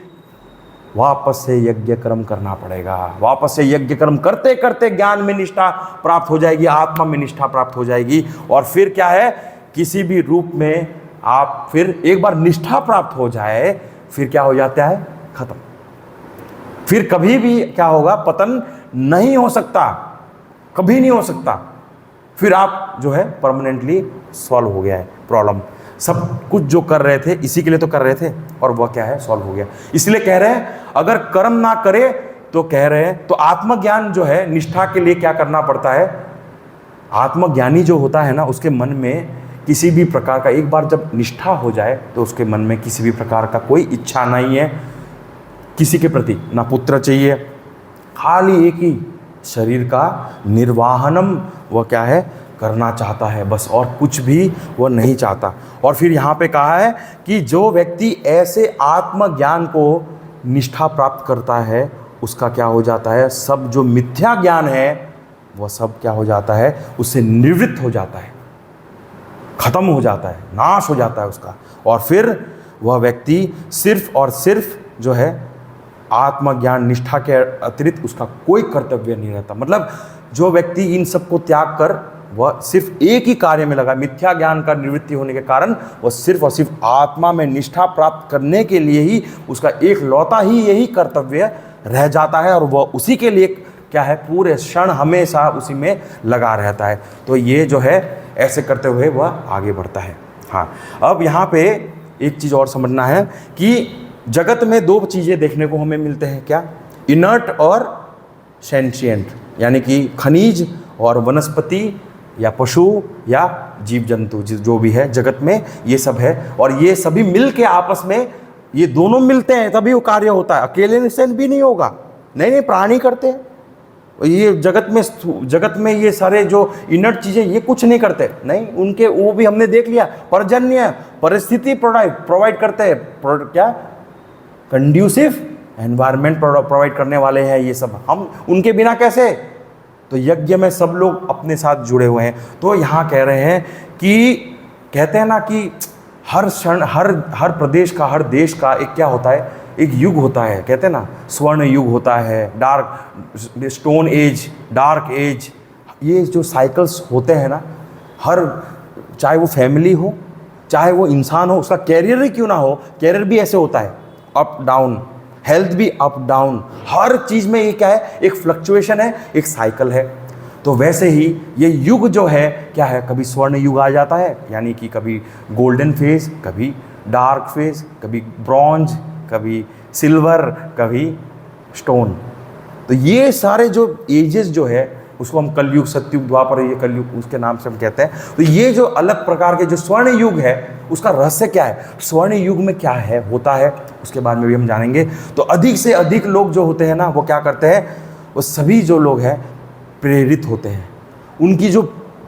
वापस से यज्ञ कर्म करना पड़ेगा। वापस से यज्ञ कर्म करते करते ज्ञान में निष्ठा प्राप्त हो जाएगी, आत्मा में निष्ठा प्राप्त हो जाएगी। और फिर क्या है? किसी भी रूप में आप फिर एक बार निष्ठा प्राप्त हो जाए, फिर क्या हो जाता है? खत्म। फिर कभी भी क्या होगा? पतन नहीं हो सकता, कभी नहीं हो सकता। फिर आप जो है परमानेंटली सॉल्व हो गया है प्रॉब्लम। सब कुछ जो कर रहे थे इसी के लिए तो कर रहे थे, और वह क्या है? सॉल्व हो गया। इसलिए कह रहे हैं अगर कर्म ना करे तो कह रहे हैं तो आत्मज्ञान जो है, निष्ठा के लिए क्या करना पड़ता है? आत्मज्ञानी जो होता है ना, उसके मन में किसी भी प्रकार का, एक बार जब निष्ठा हो जाए तो उसके मन में किसी भी प्रकार का कोई इच्छा नहीं है किसी के प्रति। ना पुत्र चाहिए, खाली एक ही शरीर का निर्वाहनम वह क्या है? करना चाहता है बस, और कुछ भी वह नहीं चाहता। और फिर यहाँ पे कहा है कि जो व्यक्ति ऐसे आत्मज्ञान को निष्ठा प्राप्त करता है, उसका क्या हो जाता है? सब जो मिथ्या ज्ञान है वह सब क्या हो जाता है? उससे निवृत्त हो जाता है, खत्म हो जाता है, नाश हो जाता है उसका। और फिर वह व्यक्ति सिर्फ और सिर्फ जो है आत्मज्ञान निष्ठा के अतिरिक्त उसका कोई कर्तव्य नहीं रहता। मतलब जो व्यक्ति इन सब को त्याग कर वह सिर्फ एक ही कार्य में लगा, मिथ्या ज्ञान का निवृत्ति होने के कारण वह सिर्फ और सिर्फ आत्मा में निष्ठा प्राप्त करने के लिए ही उसका एक लौता ही यही कर्तव्य रह जाता है, और वह उसी के लिए क्या है, पूरे क्षण हमेशा उसी में लगा रहता है। तो ये जो है ऐसे करते हुए वह आगे बढ़ता है। हाँ, अब यहाँ पे एक चीज़ और समझना है कि जगत में दो चीज़ें देखने को हमें मिलते हैं, क्या? इनर्ट और सेंशिएंट, यानी कि खनिज और वनस्पति या पशु या जीव जंतु, जो भी है जगत में ये सब है, और ये सभी मिल के आपस में ये दोनों मिलते हैं तभी वो कार्य होता है। अकेले से भी नहीं होगा। नहीं, प्राणी करते हैं ये जगत में ये सारे जो इनर्ट चीज़ें ये कुछ नहीं करते, नहीं, उनके वो भी हमने देख लिया, पर्जन्य परिस्थिति प्रोवाइड करते हैं, क्या कंड्यूसिव एनवायरनमेंट प्रोवाइड करने वाले हैं ये सब। हम उनके बिना कैसे? तो यज्ञ में सब लोग अपने साथ जुड़े हुए हैं। तो यहाँ कह रहे हैं कि कहते हैं ना कि हर क्षण हर प्रदेश का, हर देश का एक क्या होता है, एक युग होता है। कहते हैं ना स्वर्ण युग होता है, dark stone age, dark age, ये जो साइकिल्स होते हैं ना, हर चाहे वो फैमिली हो, चाहे वो इंसान हो, उसका कैरियर ही क्यों ना हो, कैरियर भी ऐसे होता है, अप डाउन, हेल्थ भी अप डाउन, हर चीज़ में ये क्या है, एक फ्लक्चुएशन है, एक साइकिल है। तो वैसे ही ये युग जो है क्या है, कभी स्वर्ण युग आ जाता है, यानी कि कभी गोल्डन फेज, कभी डार्क फेज, कभी ब्रॉन्ज, कभी सिल्वर, कभी स्टोन। तो ये सारे जो एजेस जो है उसको हम कलयुग, सतयुग, द्वापर, ये कलयुग उसके नाम से हम कहते हैं। तो ये जो अलग प्रकार के जो स्वर्ण युग है उसका रहस्य क्या है, स्वर्ण युग में क्या है होता है, उसके बारे में भी हम जानेंगे। तो अधिक से अधिक लोग जो होते हैं ना वो क्या करते हैं, वो सभी जो लोग हैं प्रेरित होते हैं, उनकी जो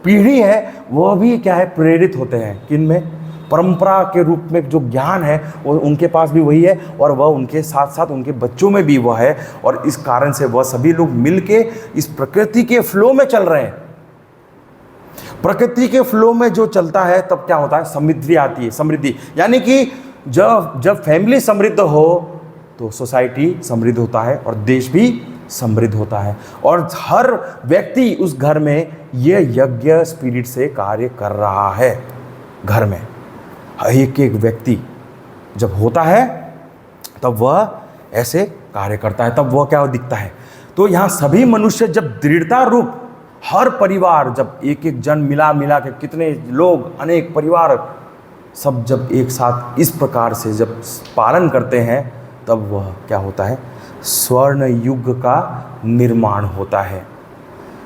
पीढ़ी है वह भी क्या है, प्रेरित होते हैं। किन में? परंपरा के रूप में जो ज्ञान है वो उनके पास भी वही है, और वह उनके साथ साथ उनके बच्चों में भी वह है, और इस कारण से वह सभी लोग मिलके इस प्रकृति के फ्लो में चल रहे हैं। प्रकृति के फ्लो में जो चलता है तब क्या होता है, समृद्धि आती है। समृद्धि यानी कि जब फैमिली समृद्ध हो तो सोसाइटी समृद्ध होता है और देश भी समृद्ध होता है, और हर व्यक्ति उस घर में ये यज्ञ स्पिरिट से कार्य कर रहा है। घर में एक एक व्यक्ति जब होता है तब वह ऐसे कार्य करता है, तब वह क्या दिखता है। तो यहाँ सभी मनुष्य जब दृढ़ता रूप, हर परिवार जब एक एक जन मिला के, कितने लोग, अनेक परिवार सब जब एक साथ इस प्रकार से जब पालन करते हैं तब वह क्या होता है, स्वर्ण युग का निर्माण होता है।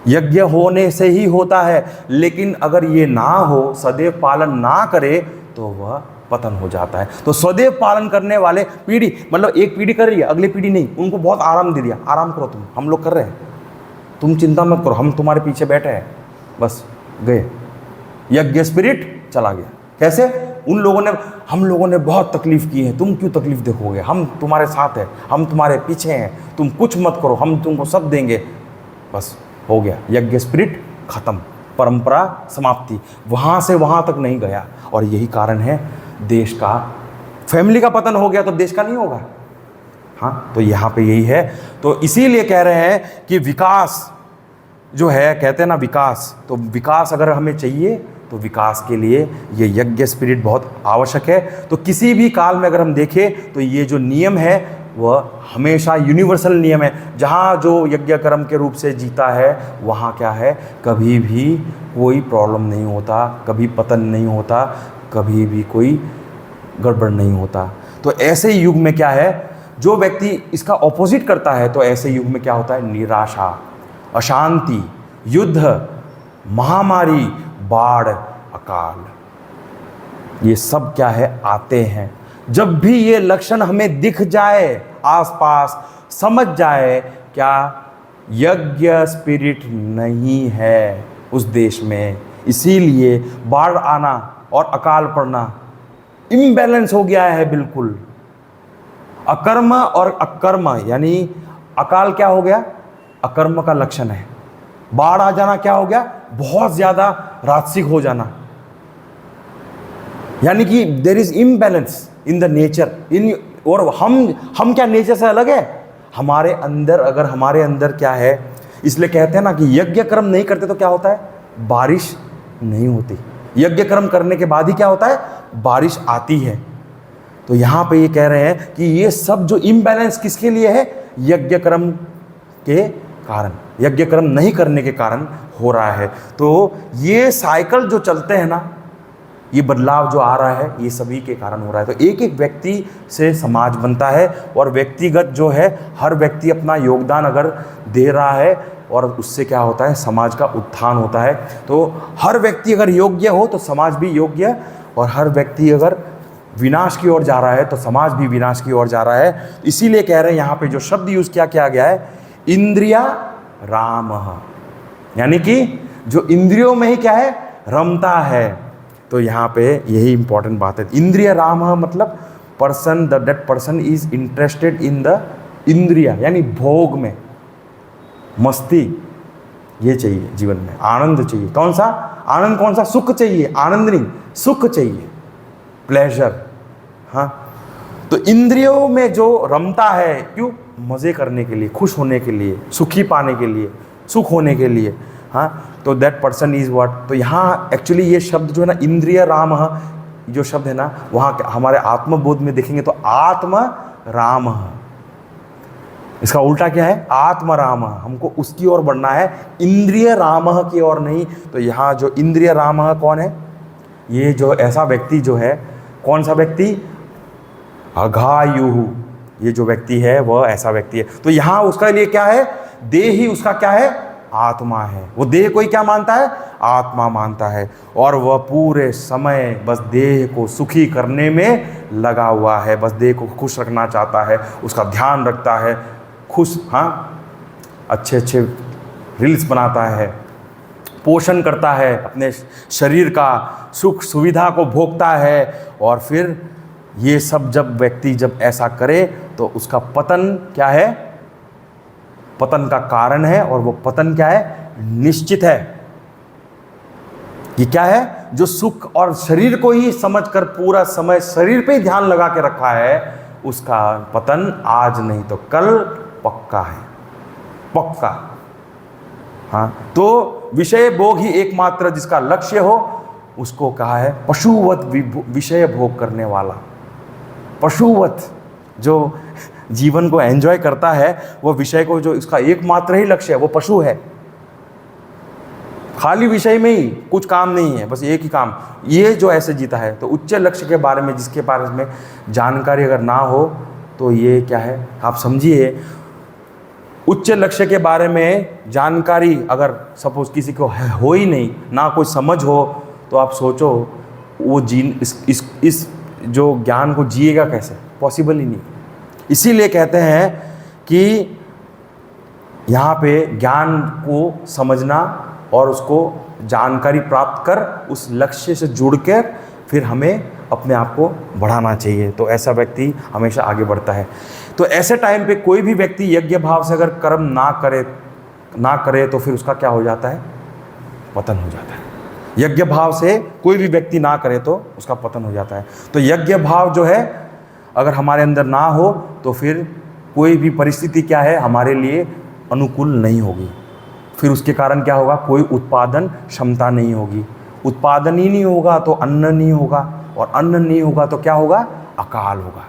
यज्ञ होने से ही होता है, लेकिन अगर ये ना हो, सदैव पालन ना करे तो वह पतन हो जाता है। तो सदैव पालन करने वाले पीढ़ी, मतलब एक पीढ़ी कर रही है, अगली पीढ़ी नहीं, उनको बहुत आराम दे दिया, आराम करो तुम, हम लोग कर रहे हैं, तुम चिंता मत करो, हम तुम्हारे पीछे बैठे हैं, बस गए, यज्ञ स्पिरिट चला गया। कैसे? उन लोगों ने, हम लोगों ने बहुत तकलीफ की है, तुम क्यों तकलीफ देखोगे, हम तुम्हारे साथ हैं, हम तुम्हारे पीछे हैं, तुम कुछ मत करो, हम तुमको सब देंगे। बस हो गया, यज्ञ स्पिरिट खत्म, परंपरा समाप्ति, वहाँ से वहाँ तक नहीं गया। और यही कारण है देश का, फैमिली का पतन हो गया तो देश का नहीं होगा। हाँ, तो यहाँ पे यही है। तो इसीलिए कह रहे हैं कि विकास जो है, कहते हैं ना विकास, तो विकास अगर हमें चाहिए तो विकास के लिए ये यज्ञ स्पिरिट बहुत आवश्यक है। तो किसी भी काल में अगर हम देखें तो ये जो नियम है वह हमेशा यूनिवर्सल नियम है। जहाँ जो यज्ञ कर्म के रूप से जीता है वहाँ क्या है, कभी भी कोई प्रॉब्लम नहीं होता, कभी पतन नहीं होता, कभी भी कोई गड़बड़ नहीं होता। तो ऐसे युग में क्या है, जो व्यक्ति इसका ऑपोजिट करता है तो ऐसे युग में क्या होता है, निराशा, अशांति, युद्ध, महामारी, बाढ़, अकाल, ये सब क्या है आते हैं। जब भी ये लक्षण हमें दिख जाए आसपास, समझ जाए क्या यज्ञ स्पिरिट नहीं है उस देश में, इसीलिए बाढ़ आना और अकाल पड़ना, इम्बैलेंस हो गया है बिल्कुल। अकर्म और अकर्म, यानी अकाल क्या हो गया, अकर्म का लक्षण है। बाढ़ आ जाना क्या हो गया, बहुत ज़्यादा राजसिक हो जाना, यानी कि there is imbalance in the nature. इन और हम क्या नेचर से अलग है? हमारे अंदर, अगर हमारे अंदर क्या है, इसलिए कहते हैं ना कि यज्ञ कर्म नहीं करते तो क्या होता है, बारिश नहीं होती। यज्ञ कर्म करने के बाद ही क्या होता है, बारिश आती है। तो यहाँ पे ये कह रहे हैं कि ये सब जो इम्बैलेंस किसके लिए है, यज्ञ कर्म के कारण, यज्ञ कर्म नहीं करने के कारण हो रहा है। तो ये साइकिल जो चलते हैं ना, ये बदलाव जो आ रहा है, ये सभी के कारण हो रहा है। तो एक एक व्यक्ति से समाज बनता है, और व्यक्तिगत जो है हर व्यक्ति अपना योगदान अगर दे रहा है, और उससे क्या होता है, समाज का उत्थान होता है। तो हर व्यक्ति अगर योग्य हो तो समाज भी योग्य, और हर व्यक्ति अगर विनाश की ओर जा रहा है तो समाज भी विनाश की ओर जा रहा है। इसीलिए कह रहे हैं यहाँ पे जो शब्द यूज किया गया है, इंद्रिया राम, यानी कि जो इंद्रियों में ही क्या है, रमता है। तो यहाँ पे यही इंपॉर्टेंट बात है। इंद्रिय राम मतलब person, that person is interested in the इंद्रिया, यानी भोग में, मस्ती ये चाहिए जीवन में, आनंद चाहिए। कौन सा आनंद, कौन सा सुख चाहिए, आनंद नहीं, सुख चाहिए, प्लेजर। हाँ, तो इंद्रियों में जो रमता है, क्यों, मज़े करने के लिए, खुश होने के लिए, सुखी पाने के लिए, सुख होने के लिए। हाँ, तो दैट पर्सन इज व्हाट। तो यहाँ एक्चुअली ये शब्द जो है ना, इंद्रिय राम जो शब्द है ना, वहाँ हमारे आत्मबोध में देखेंगे तो आत्म राम, इसका उल्टा क्या है, आत्म राम। हमको उसकी ओर बढ़ना है, इंद्रिय राम की ओर नहीं। तो यहाँ जो इंद्रिय राम कौन है, ये जो ऐसा व्यक्ति जो है, कौन सा व्यक्ति, अघायुः, ये जो व्यक्ति है वह ऐसा व्यक्ति है। तो यहाँ उसका लिए क्या है, देह ही उसका क्या है, आत्मा है। वो देह को ही क्या मानता है, आत्मा मानता है, और वह पूरे समय बस देह को सुखी करने में लगा हुआ है, बस देह को खुश रखना चाहता है, उसका ध्यान रखता है, खुश, हाँ, अच्छे अच्छे रील्स बनाता है, पोषण करता है, अपने शरीर का सुख सुविधा को भोगता है। और फिर ये सब जब व्यक्ति जब ऐसा करे तो उसका पतन क्या है, पतन का कारण है, और वो पतन क्या है, निश्चित है। ये क्या है, जो सुख और शरीर को ही समझकर पूरा समय शरीर पे ही ध्यान लगा के रखा है, उसका पतन आज नहीं तो कल पक्का है, पक्का। हाँ, तो विषय भोग ही एकमात्र जिसका लक्ष्य हो, उसको कहा है पशुवत विषय भोग करने वाला। पशुवत जो जीवन को एंजॉय करता है, वो विषय को जो इसका एकमात्र ही लक्ष्य है, वो पशु है। खाली विषय में ही कुछ काम नहीं है, बस एक ही काम, ये जो ऐसे जीता है। तो उच्च लक्ष्य के बारे में जिसके बारे में जानकारी अगर ना हो तो ये क्या है, आप समझिए, उच्च लक्ष्य के बारे में जानकारी अगर सपोज किसी को हो ही नहीं, ना कोई समझ हो, तो आप सोचो वो इस जो ज्ञान को जिएगा कैसे, पॉसिबल ही नहीं। इसीलिए कहते हैं कि यहाँ पे ज्ञान को समझना और उसको जानकारी प्राप्त कर उस लक्ष्य से जुड़कर फिर हमें अपने आप को बढ़ाना चाहिए। तो ऐसा व्यक्ति हमेशा आगे बढ़ता है। तो ऐसे टाइम पे कोई भी व्यक्ति यज्ञ भाव से अगर कर्म ना करे तो फिर उसका क्या हो जाता है, पतन हो जाता है। यज्ञ भाव से कोई भी व्यक्ति ना करे तो उसका पतन हो जाता है। तो यज्ञ भाव जो है अगर हमारे अंदर ना हो तो फिर कोई भी परिस्थिति क्या है हमारे लिए अनुकूल नहीं होगी। फिर उसके कारण क्या होगा, कोई उत्पादन क्षमता नहीं होगी। उत्पादन ही नहीं होगा तो अन्न नहीं होगा, और अन्न नहीं होगा तो क्या होगा, अकाल होगा।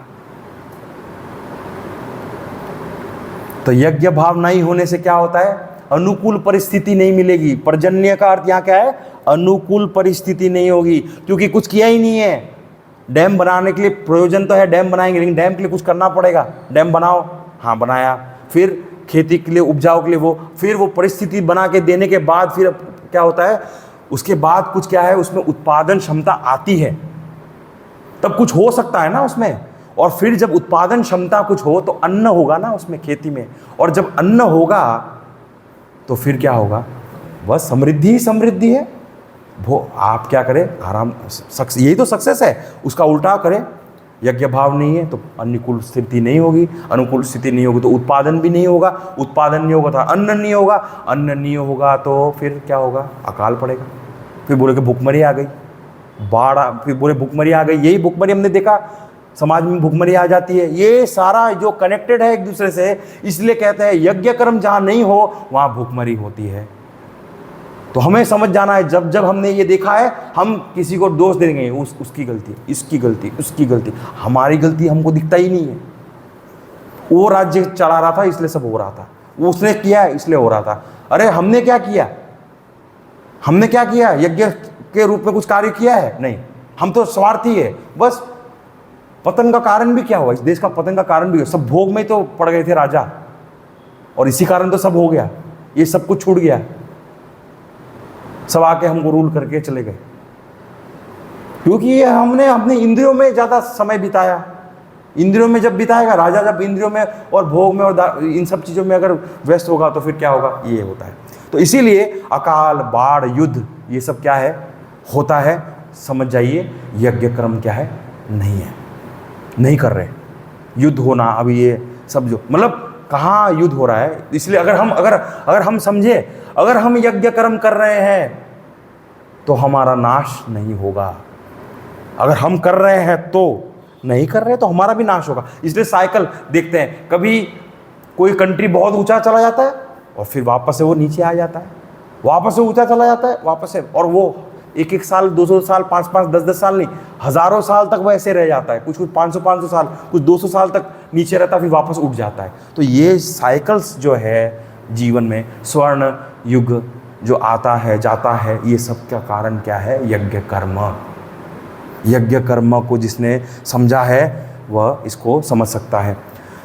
तो यज्ञ भाव नहीं होने से क्या होता है, अनुकूल परिस्थिति नहीं मिलेगी। पर्जन्य का अर्थ यहाँ क्या है, अनुकूल परिस्थिति नहीं होगी, क्योंकि कुछ किया ही नहीं है। डैम बनाने के लिए प्रयोजन तो है, डैम बनाएंगे, लेकिन डैम के लिए कुछ करना पड़ेगा। डैम बनाओ, हाँ बनाया, फिर खेती के लिए, उपजाऊ के लिए फिर वो परिस्थिति बना के देने के बाद फिर क्या होता है, उसके बाद कुछ क्या है, उसमें उत्पादन क्षमता आती है, तब कुछ हो सकता है ना उसमें। और फिर जब उत्पादन क्षमता कुछ हो तो अन्न होगा ना उसमें, खेती में, और जब अन्न होगा तो फिर क्या होगा, बस समृद्धि ही समृद्धि है। वो आप क्या करें, आराम, यही तो सक्सेस है। उसका उल्टा करें, यज्ञ भाव नहीं है तो अनुकूल स्थिति नहीं होगी, अनुकूल स्थिति नहीं होगी तो उत्पादन भी नहीं होगा, उत्पादन नहीं होगा तो अन्न नहीं होगा, अन्न नहीं होगा तो फिर क्या होगा, अकाल पड़ेगा। फिर बोले कि भूखमरी आ गई, बाढ़, फिर बोले भूखमरी आ गई। यही भूखमरी हमने देखा समाज में भुखमरी आ जाती है। ये सारा जो कनेक्टेड है एक दूसरे से, इसलिए कहते हैं यज्ञ कर्म जहाँ नहीं हो वहाँ भुखमरी होती है। तो हमें समझ जाना है, जब जब हमने ये देखा है हम किसी को दोष देंगे, उसकी गलती, इसकी गलती, उसकी गलती। हमारी गलती हमको दिखता ही नहीं है। वो राज्य चला रहा था इसलिए सब हो रहा था, वो उसने किया है इसलिए हो रहा था। अरे हमने क्या किया? हमने क्या किया? यज्ञ के रूप में कुछ कार्य किया है? नहीं, हम तो स्वार्थी है बस। पतन का कारण भी क्या हुआ? इस देश का पतन का कारण भी हुआ, सब भोग में तो पड़ गए थे राजा, और इसी कारण तो सब हो गया, ये सब कुछ छूट गया, सब आके हमको रूल करके चले गए, क्योंकि ये हमने अपने इंद्रियों में ज़्यादा समय बिताया। इंद्रियों में जब बिताएगा राजा, जब इंद्रियों में और भोग में और इन सब चीज़ों में अगर व्यस्त होगा तो फिर क्या होगा? ये होता है। तो इसीलिए अकाल, बाढ़, युद्ध, ये सब क्या है? होता है। समझ जाइए, यज्ञ कर्म क्या है? नहीं है, नहीं कर रहे। युद्ध होना, अभी ये सब जो मतलब कहाँ युद्ध हो रहा है? इसलिए अगर हम समझे, अगर हम यज्ञ कर्म कर रहे हैं तो हमारा नाश नहीं होगा। अगर हम कर रहे हैं तो, नहीं कर रहे तो हमारा भी नाश होगा। इसलिए साइकिल देखते हैं, कभी कोई कंट्री बहुत ऊंचा चला जाता है और फिर वापस से वो नीचे आ जाता है, वापस से ऊंचा चला जाता है, वापस से, और वो एक साल, 200 साल, 5 10 साल नहीं, हज़ारों साल तक वो ऐसे रह जाता है। कुछ 500 साल, कुछ 200 साल तक नीचे रहता है, फिर वापस उठ जाता है। तो ये साइकिल्स जो है जीवन में, स्वर्ण युग जो आता है जाता है, ये सब का कारण क्या है? यज्ञ कर्म। यज्ञ कर्म को जिसने समझा है वह इसको समझ सकता है।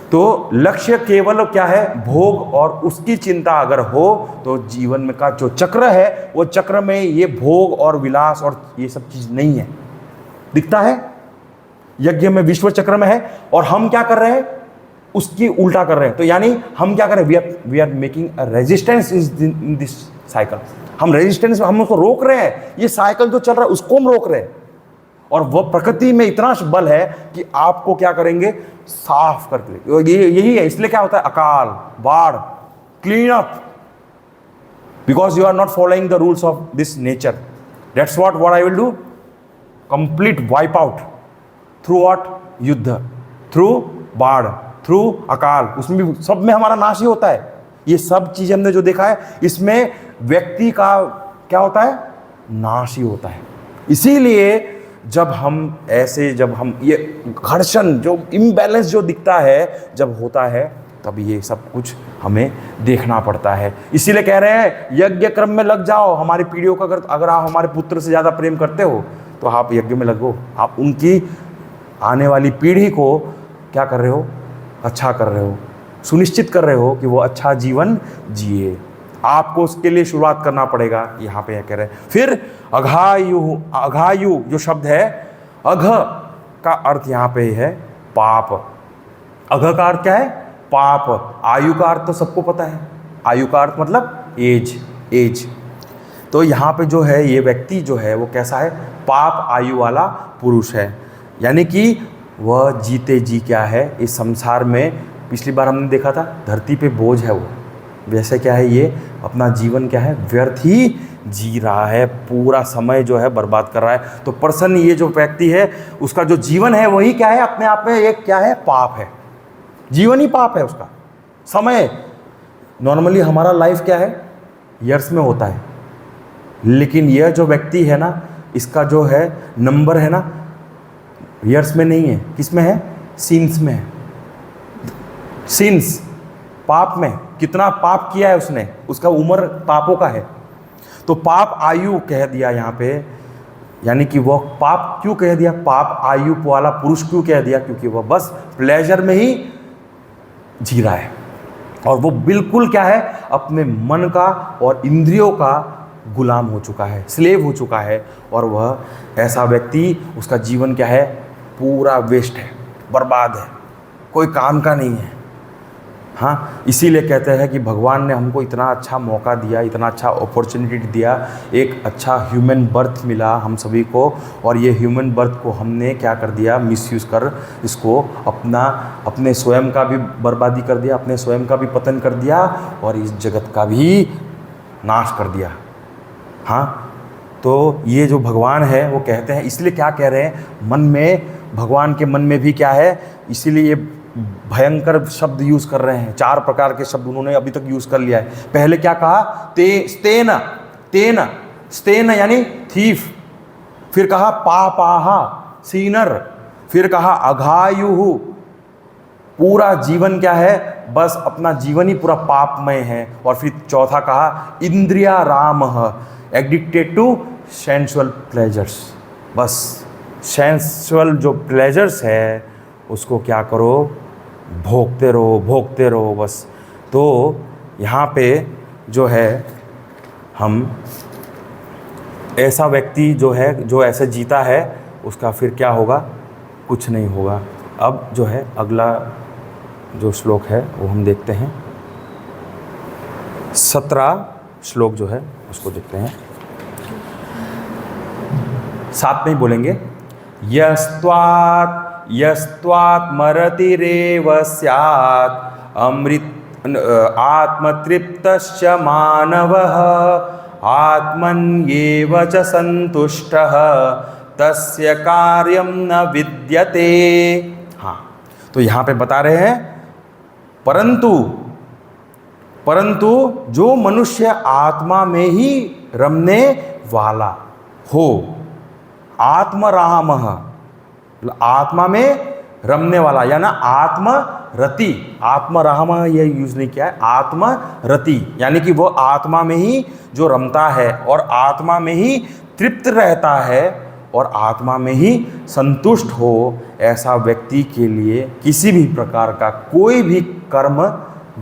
तो लक्ष्य केवल क्या है? भोग, और उसकी चिंता अगर हो तो जीवन में का जो चक्र है, वो चक्र में ये भोग और विलास और ये सब चीज़ नहीं है, दिखता है। यज्ञ में विश्व चक्र में है, और हम क्या कर रहे हैं? उसकी उल्टा कर रहे हैं। तो यानी हम क्या कर रहे हैं? We are making a resistance in this cycle. हम रेजिस्टेंस, हम उसको रोक रहे हैं। ये साइकिल जो चल रहा है उसको हम रोक रहे हैं, और वह प्रकृति में इतना बल है कि आपको क्या करेंगे? साफ करके। यही है, इसलिए क्या होता है? अकाल, बाढ़, clean up, because you are not following the rules of this nature. That's what I will do, complete wipe out through what? युद्ध, थ्रू बाढ़, थ्रू अकाल, उसमें भी सब में हमारा नाश ही होता है। ये सब चीज हमने जो देखा है, इसमें व्यक्ति का क्या होता है? नाश ही होता है। इसीलिए जब हम ये घर्षण, जो इम्बैलेंस जो दिखता है जब होता है, तब ये सब कुछ हमें देखना पड़ता है। इसीलिए कह रहे हैं यज्ञ कर्म में लग जाओ। हमारी पीढ़ियों का अगर आप हमारे पुत्र से ज़्यादा प्रेम करते हो तो आप यज्ञ में लगो। आप उनकी आने वाली पीढ़ी को क्या कर रहे हो? अच्छा कर रहे हो, सुनिश्चित कर रहे हो कि वो अच्छा जीवन जिए। आपको उसके लिए शुरुआत करना पड़ेगा। यहाँ पे कह रहे हैं। फिर अघायु जो शब्द है, अघ का अर्थ यहाँ पे है पाप। अघ का अर्थ क्या है? पाप। आयु का अर्थ तो सबको पता है, आयु का अर्थ मतलब एज। तो यहाँ पे जो है ये व्यक्ति जो है वो कैसा है? पाप आयु वाला पुरुष है। यानी कि वह जीते जी क्या है इस संसार में, पिछली बार हमने देखा था धरती पे बोझ है वो, वैसे क्या है ये अपना जीवन क्या है? व्यर्थ ही जी रहा है, पूरा समय जो है बर्बाद कर रहा है। तो पर्सन, ये जो व्यक्ति है उसका जो जीवन है वही क्या है? अपने आप में एक क्या है? पाप है। जीवन ही पाप है उसका। समय नॉर्मली हमारा लाइफ क्या है? ईयर्स में होता है, लेकिन यह जो व्यक्ति है ना, इसका जो है नंबर है ना, ईयर्स में नहीं है, किस में है? सीन्स में है। सीन्स, पाप में। कितना पाप किया है उसने, उसका उम्र पापों का है। तो पाप आयु कह दिया यहाँ पे, यानी कि वह पाप क्यों कह दिया? पाप आयु वाला पुरुष क्यों कह दिया? क्योंकि वह बस प्लेजर में ही जी रहा है, और वो बिल्कुल क्या है? अपने मन का और इंद्रियों का गुलाम हो चुका है, स्लेव हो चुका है। और वह ऐसा व्यक्ति, उसका जीवन क्या है? पूरा वेस्ट है, बर्बाद है, कोई काम का नहीं है। हाँ, इसीलिए कहते हैं कि भगवान ने हमको इतना अच्छा मौका दिया, इतना अच्छा अपॉर्चुनिटी दिया, एक अच्छा ह्यूमन बर्थ मिला हम सभी को, और ये ह्यूमन बर्थ को हमने क्या कर दिया? मिसयूज़ कर इसको अपने स्वयं का भी बर्बादी कर दिया, अपने स्वयं का भी पतन कर दिया, और इस जगत का भी नाश कर दिया। हाँ, तो ये जो भगवान है वो कहते हैं, इसलिए क्या कह रहे हैं? मन में भगवान के मन में भी क्या है, इसीलिए ये भयंकर शब्द यूज कर रहे हैं। 4 प्रकार के शब्द उन्होंने अभी तक यूज कर लिया है। पहले क्या कहा, स्तेन, तेन, स्तेन यानी थीफ, फिर कहा पापाहा, सीनर, फिर कहा अघायुहु, पूरा जीवन क्या है, बस अपना जीवन ही पूरा पापमय है। और फिर चौथा कहा इंद्रिया रामः, एडिक्टेड टू सेंसुअल प्लेजर्स, बस सेंसुअल जो प्लेजर्स है उसको क्या करो, भोगते रहो, भोगते रहो बस। तो यहाँ पे जो है हम ऐसा व्यक्ति जो है, जो ऐसे जीता है, उसका फिर क्या होगा, कुछ नहीं होगा। अब जो है अगला जो श्लोक है वो हम देखते हैं, 17 श्लोक जो है उसको देखते हैं। साथ में ही बोलेंगे, यस्त्वात् मरतिरेव स्यात् अमृत आत्मतृप्तश्च मानवः आत्मन्येव च संतुष्टः तस्य कार्यं न विद्यते। हाँ, तो यहाँ पे बता रहे हैं परंतु जो मनुष्य आत्मा में ही रमने वाला हो, आत्मरामः, आत्मा में रमने वाला या ना आत्मरति, आत्मरामः ये यूज नहीं किया है, आत्मरति यानी कि वो आत्मा में ही जो रमता है और आत्मा में ही तृप्त रहता है और आत्मा में ही संतुष्ट हो, ऐसा व्यक्ति के लिए किसी भी प्रकार का कोई भी कर्म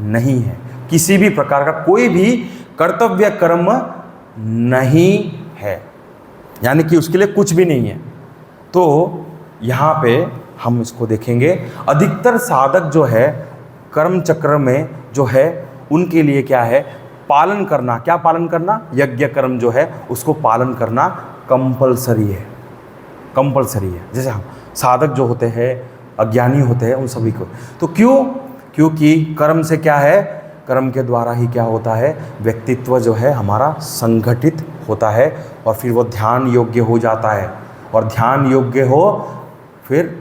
नहीं है, किसी भी प्रकार का कोई भी कर्तव्य कर्म नहीं है, यानी कि उसके लिए कुछ भी नहीं है। तो यहाँ पे हम इसको देखेंगे, अधिकतर साधक जो है कर्म चक्र में जो है उनके लिए क्या है, पालन करना, क्या पालन करना, यज्ञ कर्म जो है उसको पालन करना कंपलसरी है, कंपलसरी है। जैसे हम साधक जो होते हैं, अज्ञानी होते हैं, उन सभी को। तो क्यों, क्योंकि कर्म से क्या है, कर्म के द्वारा ही क्या होता है, व्यक्तित्व जो है हमारा संगठित होता है और फिर वो ध्यान योग्य हो जाता है। और ध्यान योग्य हो फिर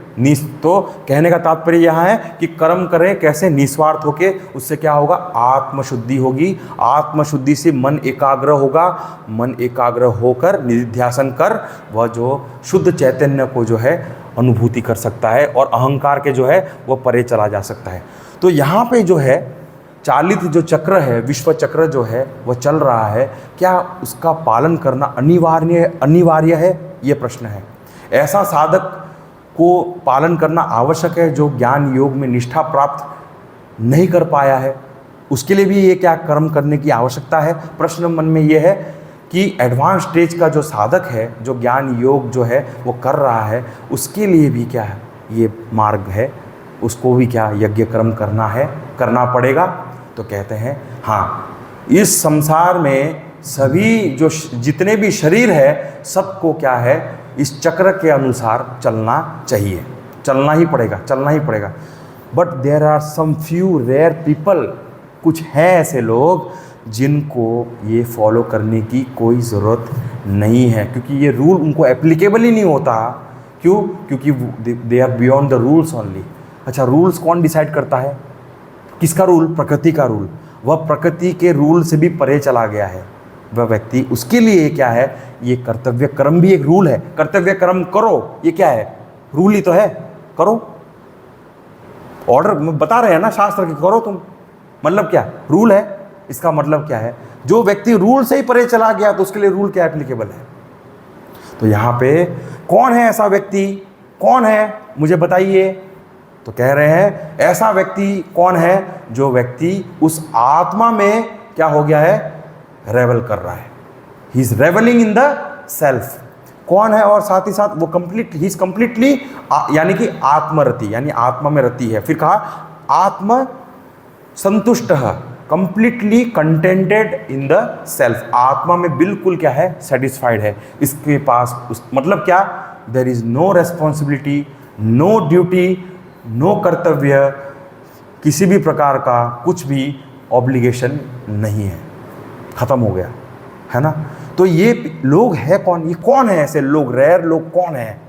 तो कहने का तात्पर्य यहाँ है कि कर्म करें कैसे, निस्वार्थ होके, उससे क्या होगा, आत्मशुद्धि होगी। आत्मशुद्धि से मन एकाग्र होगा, मन एकाग्र होकर निधिध्यासन कर वह जो शुद्ध चैतन्य को जो है अनुभूति कर सकता है और अहंकार के जो है वो परे चला जा सकता है। तो यहाँ पे जो है चालित जो चक्र है, विश्व चक्र जो है वो चल रहा है, क्या उसका पालन करना अनिवार्य है, ये प्रश्न है। ऐसा साधक को पालन करना आवश्यक है जो ज्ञान योग में निष्ठा प्राप्त नहीं कर पाया है, उसके लिए भी ये क्या कर्म करने की आवश्यकता है। प्रश्न मन में ये है कि एडवांस स्टेज का जो साधक है, जो ज्ञान योग जो है वो कर रहा है, उसके लिए भी क्या है ये मार्ग है, उसको भी क्या यज्ञ कर्म करना है, करना पड़ेगा। तो कहते हैं हाँ, इस संसार में सभी जो जितने भी शरीर है सबको क्या है, इस चक्र के अनुसार चलना चाहिए, चलना ही पड़ेगा, चलना ही पड़ेगा। But there are some few rare people, कुछ हैं ऐसे लोग जिनको ये फॉलो करने की कोई ज़रूरत नहीं है, क्योंकि ये रूल उनको एप्लीकेबल ही नहीं होता। क्यों? क्योंकि they are beyond the rules only. अच्छा, रूल्स कौन डिसाइड करता है? किसका रूल? प्रकृति का रूल। वह प्रकृति के रूल से भी परे चला गया है वह व्यक्ति। उसके लिए क्या है, ये कर्तव्य कर्म भी एक रूल है। कर्तव्य कर्म करो, ये क्या है, रूल ही तो है, करो। ऑर्डर बता रहे हैं ना शास्त्र के, करो तुम, मतलब क्या, रूल है। इसका मतलब क्या है, जो व्यक्ति रूल से ही परे चला गया तो उसके लिए रूल क्या एप्लीकेबल है। तो यहाँ पे कौन है ऐसा व्यक्ति, कौन है मुझे बताइए। तो कह रहे हैं ऐसा व्यक्ति कौन है, जो व्यक्ति उस आत्मा में क्या हो गया है, रेवल कर रहा है। He is revelling in the self. कौन है? और साथ ही साथ वो ही इज कंप्लीटली यानी कि आत्मरति, यानी आत्मा में रति है। फिर कहा आत्म संतुष्ट, completely contented in the self. आत्मा में बिल्कुल क्या है, सेटिस्फाइड है। इसके पास मतलब क्या, there is no responsibility, no duty, no कर्तव्य, किसी भी प्रकार का कुछ भी ऑब्लिगेशन नहीं है, खत्म हो गया, है ना। तो ये लोग है कौन, ये कौन है ऐसे लोग, रेयर लोग कौन है?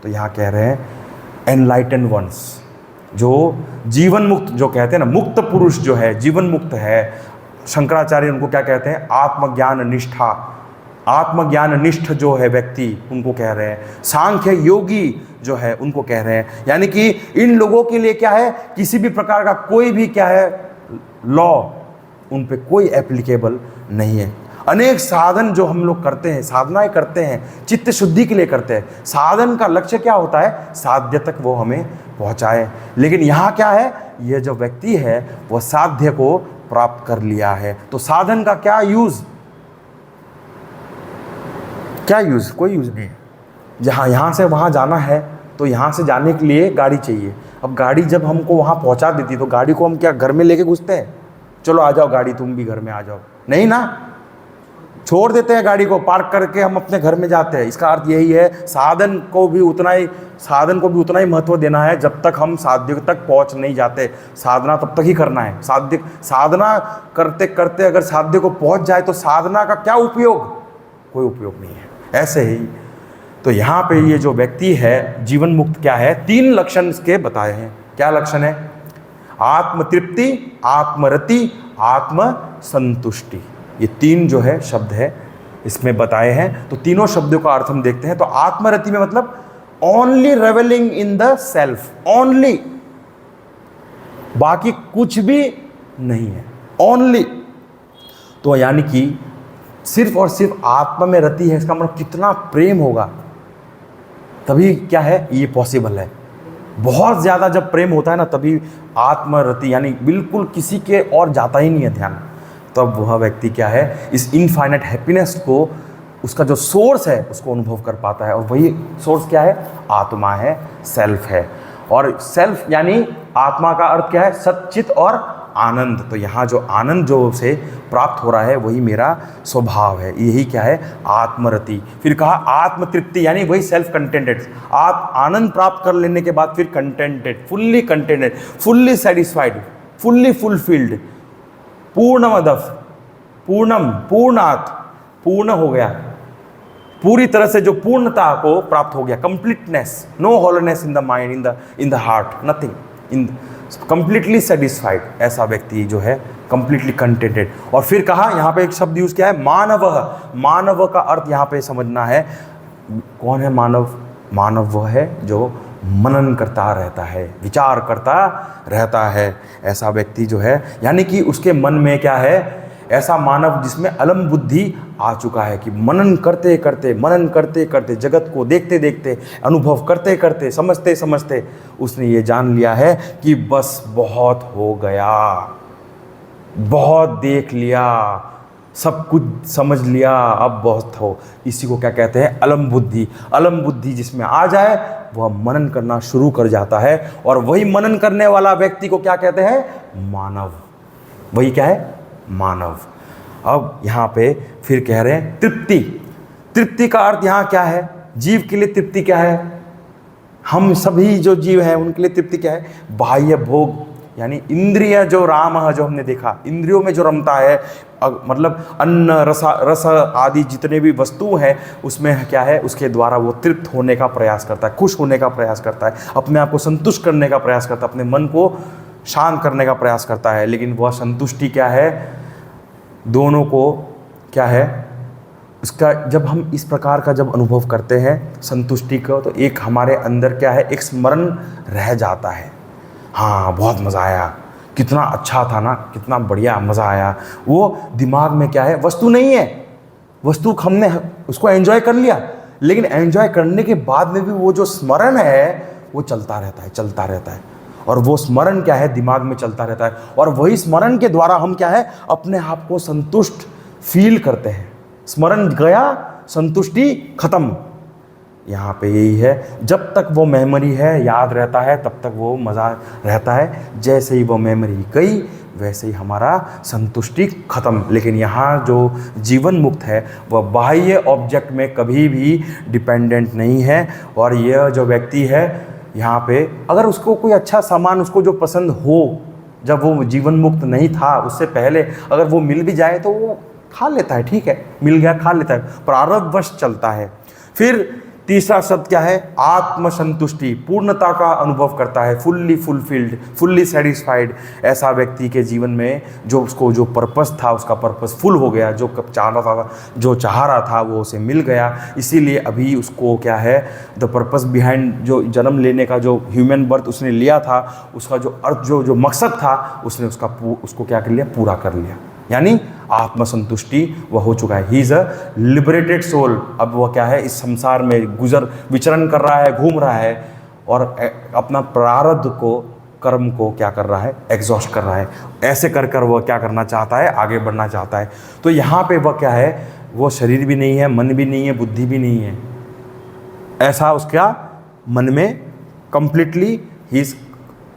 तो यहाँ कह रहे हैं एनलाइटन वंस, जो जीवन मुक्त जो कहते हैं ना, मुक्त पुरुष जो है, जीवन मुक्त है, शंकराचार्य उनको क्या कहते हैं, आत्मज्ञान निष्ठा, आत्मज्ञान निष्ठ जो है व्यक्ति उनको कह रहे हैं। सांख्य योगी जो है उनको कह रहे हैं। यानी कि इन लोगों के लिए क्या है, किसी भी प्रकार का कोई भी क्या है लॉ उन पे कोई एप्लीकेबल नहीं है। अनेक साधन जो हम लोग करते हैं, साधनाएं करते हैं, चित्त शुद्धि के लिए करते हैं। साधन का लक्ष्य क्या होता है, साध्य तक वो हमें पहुंचाए। लेकिन यहाँ क्या है, ये जो व्यक्ति है वो साध्य को प्राप्त कर लिया है, तो साधन का क्या यूज, क्या यूज, कोई यूज नहीं है। जहाँ यहाँ से वहाँ जाना है तो यहाँ से जाने के लिए गाड़ी चाहिए। अब गाड़ी जब हमको वहाँ पहुँचा देती तो गाड़ी को हम क्या घर में लेके घुसते हैं, चलो आ जाओ गाड़ी तुम भी घर में आ जाओ, नहीं ना, छोड़ देते हैं गाड़ी को, पार्क करके हम अपने घर में जाते हैं। इसका अर्थ यही है, साधन को भी उतना ही महत्व देना है जब तक हम साध्य तक पहुंच नहीं जाते। साधना तब तक ही करना है। साधना करते करते अगर साध्य को पहुंच जाए तो साधना का क्या उपयोग, कोई उपयोग नहीं है। ऐसे ही तो यहाँ पे ये जो व्यक्ति है जीवन मुक्त क्या है, 3 लक्षण इसके बताए हैं। क्या लक्षण है, आत्मतृप्ति, आत्मरति, आत्म संतुष्टि, ये 3 जो है शब्द है इसमें बताए हैं। तो तीनों शब्दों का अर्थ हम देखते हैं। तो आत्मरति में मतलब only revelling in the self, only, बाकी कुछ भी नहीं है, ओनली। तो यानी कि सिर्फ और सिर्फ आत्मा में रति है, इसका मतलब कितना प्रेम होगा तभी क्या है ये पॉसिबल है। बहुत ज़्यादा जब प्रेम होता है ना तभी आत्मरति, यानी बिल्कुल किसी के और जाता ही नहीं है ध्यान, तब वह व्यक्ति क्या है इस इनफाइनाइट हैप्पीनेस को, उसका जो सोर्स है उसको अनुभव कर पाता है। और वही सोर्स क्या है, आत्मा है, सेल्फ है। और सेल्फ यानी आत्मा का अर्थ क्या है, सच्चित और आनंद। तो यहाँ जो आनंद जो से प्राप्त हो रहा है वही मेरा स्वभाव है, यही क्या है, आत्मरति। फिर कहा आत्मतृप्ति, यानी वही सेल्फ कंटेंटेड, आनंद प्राप्त कर लेने के बाद फिर contented, fully contented, fully satisfied, fully fulfilled, पूर्णमदः, पूर्णम, पूर्णात, पूर्ण हो गया, पूरी तरह से जो पूर्णता को प्राप्त हो गया, completeness, no hollowness in the mind, in the heart, nothing, in completely satisfied, ऐसा व्यक्ति जो है कंप्लीटली कंटेंटेड। और फिर कहा यहाँ पे एक शब्द यूज किया है मानव। मानव का अर्थ यहाँ पे समझना है, कौन है मानव, मानव वह है जो मनन करता रहता है, विचार करता रहता है, ऐसा व्यक्ति जो है, यानी कि उसके मन में क्या है, ऐसा मानव जिसमें अलम बुद्धि आ चुका है कि मनन करते करते, मनन करते करते, जगत को देखते देखते, अनुभव करते करते, समझते समझते उसने ये जान लिया है कि बस बहुत हो गया, बहुत देख लिया, सब कुछ समझ लिया, अब बहुत हो। इसी को क्या कहते हैं, अलम बुद्धि। अलम बुद्धि जिसमें आ जाए वह मनन करना शुरू कर जाता है, और वही मनन करने वाला व्यक्ति को क्या कहते हैं, मानव। वही क्या है, मानव। अब यहाँ पे फिर कह रहे हैं तृप्ति। तृप्ति का अर्थ यहाँ क्या है, जीव के लिए तृप्ति क्या है, हम सभी जो जीव हैं उनके लिए तृप्ति क्या है, बाह्य भोग, यानी इंद्रिय जो राम है, जो हमने देखा इंद्रियों में जो रमता है, मतलब अन्न रस आदि जितने भी वस्तु हैं उसमें क्या है, उसके द्वारा वो तृप्त होने का प्रयास करता है, खुश होने का प्रयास करता है, अपने आप को संतुष्ट करने का प्रयास करता है, अपने मन को शांत करने का प्रयास करता है। लेकिन वह संतुष्टि क्या है, दोनों को क्या है, इसका जब हम इस प्रकार का जब अनुभव करते हैं संतुष्टि को, तो एक हमारे अंदर क्या है, एक स्मरण रह जाता है, हाँ बहुत मज़ा आया, कितना अच्छा था ना, कितना बढ़िया मज़ा आया। वो दिमाग में क्या है, वस्तु नहीं है, वस्तु हमने उसको एंजॉय कर लिया, लेकिन एंजॉय करने के बाद में भी वो जो स्मरण है वो चलता रहता है, चलता रहता है। और वो स्मरण क्या है, दिमाग में चलता रहता है, और वही स्मरण के द्वारा हम क्या है, अपने आप को संतुष्ट फील करते हैं। स्मरण गया, संतुष्टि खत्म। यहाँ पे यही है, जब तक वो मेमोरी है, याद रहता है, तब तक वो मज़ा रहता है। जैसे ही वो मेमोरी गई वैसे ही हमारा संतुष्टि खत्म। लेकिन यहाँ जो जीवन मुक्त है वह बाह्य ऑब्जेक्ट में कभी भी डिपेंडेंट नहीं है। और यह जो व्यक्ति है यहाँ पे, अगर उसको कोई अच्छा सामान उसको जो पसंद हो, जब वो जीवन मुक्त नहीं था उससे पहले अगर वो मिल भी जाए तो वो खा लेता है, ठीक है, मिल गया खा लेता है, प्रारब्धवश चलता है। फिर तीसरा शब्द क्या है? आत्मसंतुष्टि, पूर्णता का अनुभव करता है, फुल्ली फुलफिल्ड, फुल्ली सेटिस्फाइड। ऐसा व्यक्ति के जीवन में जो उसको जो पर्पस था, उसका पर्पस फुल हो गया, जो कब चाह रहा था, जो चाह रहा था वो उसे मिल गया। इसीलिए अभी उसको क्या है, द पर्पस बिहाइंड, जो जन्म लेने का जो ह्यूमन बर्थ उसने लिया था, उसका जो अर्थ, जो मकसद था, उसने उसको क्या कर लिया? पूरा कर लिया। यानी आत्मसंतुष्टि वह हो चुका है। He is a liberated soul. अब वह क्या है? इस संसार में विचरण कर रहा है, घूम रहा है और अपना प्रारब्ध को, कर्म को क्या कर रहा है? एग्जॉस्ट कर रहा है। ऐसे कर कर वह क्या करना चाहता है? आगे बढ़ना चाहता है। तो यहाँ पे वह क्या है? वो शरीर भी नहीं है, मन भी नहीं है, बुद्धि भी नहीं है। ऐसा उसका मन में completely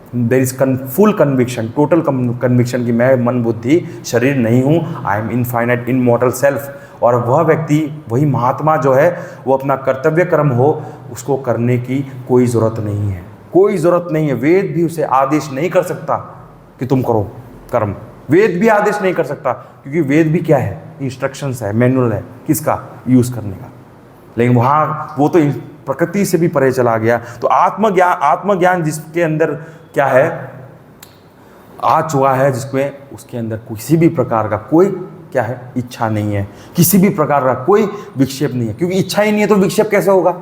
there is full conviction, total conviction कि मैं मन बुद्धि शरीर नहीं हूँ, आई एम इनफाइनाइट इनमॉर्टल सेल्फ। और वह व्यक्ति, वही महात्मा जो है, वो अपना कर्तव्य कर्म हो उसको करने की कोई ज़रूरत नहीं है, कोई ज़रूरत नहीं है। वेद भी उसे आदेश नहीं कर सकता कि तुम करो कर्म। वेद भी आदेश नहीं कर सकता, क्योंकि वेद भी क्या है? इंस्ट्रक्शंस है, मैनुअल है, किसका? यूज़ करने का। लेकिन वहाँ वो तो प्रकृति से भी परे चला गया। तो आत्मज्ञान जिसके अंदर क्या है? आ चुका है, जिसमें उसके अंदर किसी भी प्रकार का कोई क्या है? इच्छा नहीं है, किसी भी प्रकार का कोई विक्षेप नहीं है। क्योंकि इच्छा ही नहीं है तो विक्षेप कैसे होगा?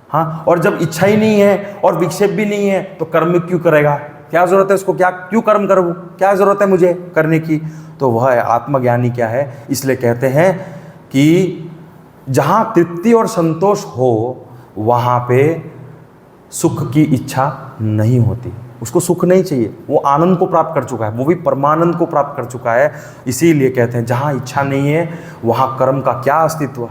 हाँ, और जब इच्छा ही नहीं है और विक्षेप भी नहीं है तो कर्म क्यों करेगा? क्या जरूरत है उसको? क्यों कर्म करूँ? क्या जरूरत है मुझे करने की? तो वह आत्मज्ञानी क्या है? इसलिए कहते हैं कि जहाँ तृप्ति और संतोष हो वहाँ पे सुख की इच्छा नहीं होती। उसको सुख नहीं चाहिए, वो आनंद को प्राप्त कर चुका है, वो भी परमानंद को प्राप्त कर चुका है। इसीलिए कहते हैं जहाँ इच्छा नहीं है वहाँ कर्म का क्या अस्तित्व?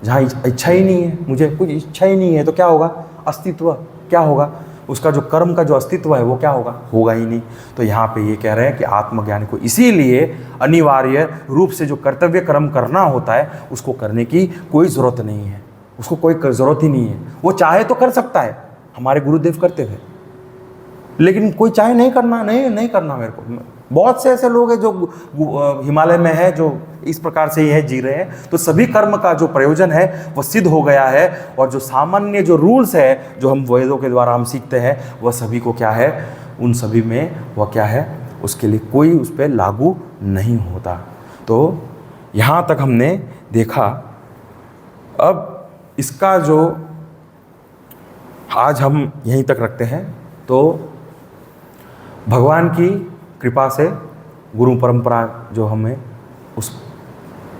जहाँ इच्छा ही नहीं है, मुझे कुछ इच्छा ही नहीं है तो क्या होगा? अस्तित्व क्या होगा? उसका जो कर्म का जो अस्तित्व है वो क्या होगा? होगा ही नहीं। तो यहाँ पे ये कह रहे हैं कि आत्मज्ञानी को इसीलिए अनिवार्य रूप से जो कर्तव्य कर्म करना होता है उसको करने की कोई ज़रूरत नहीं है, उसको कोई ज़रूरत ही नहीं है। वो चाहे तो कर सकता है, हमारे गुरुदेव करते थे, लेकिन कोई चाहे नहीं करना, नहीं करना मेरे को। बहुत से ऐसे लोग हैं जो हिमालय में है, जो इस प्रकार से ही है, जी रहे हैं। तो सभी कर्म का जो प्रयोजन है वह सिद्ध हो गया है, और जो सामान्य जो रूल्स है जो हम वेदों के द्वारा हम सीखते हैं वह सभी को क्या है? उन सभी में वह क्या है? उसके लिए कोई उस पर लागू नहीं होता। तो यहाँ तक हमने देखा। अब इसका जो आज हम यहीं तक रखते हैं। तो भगवान की कृपा से गुरु परंपरा जो हमें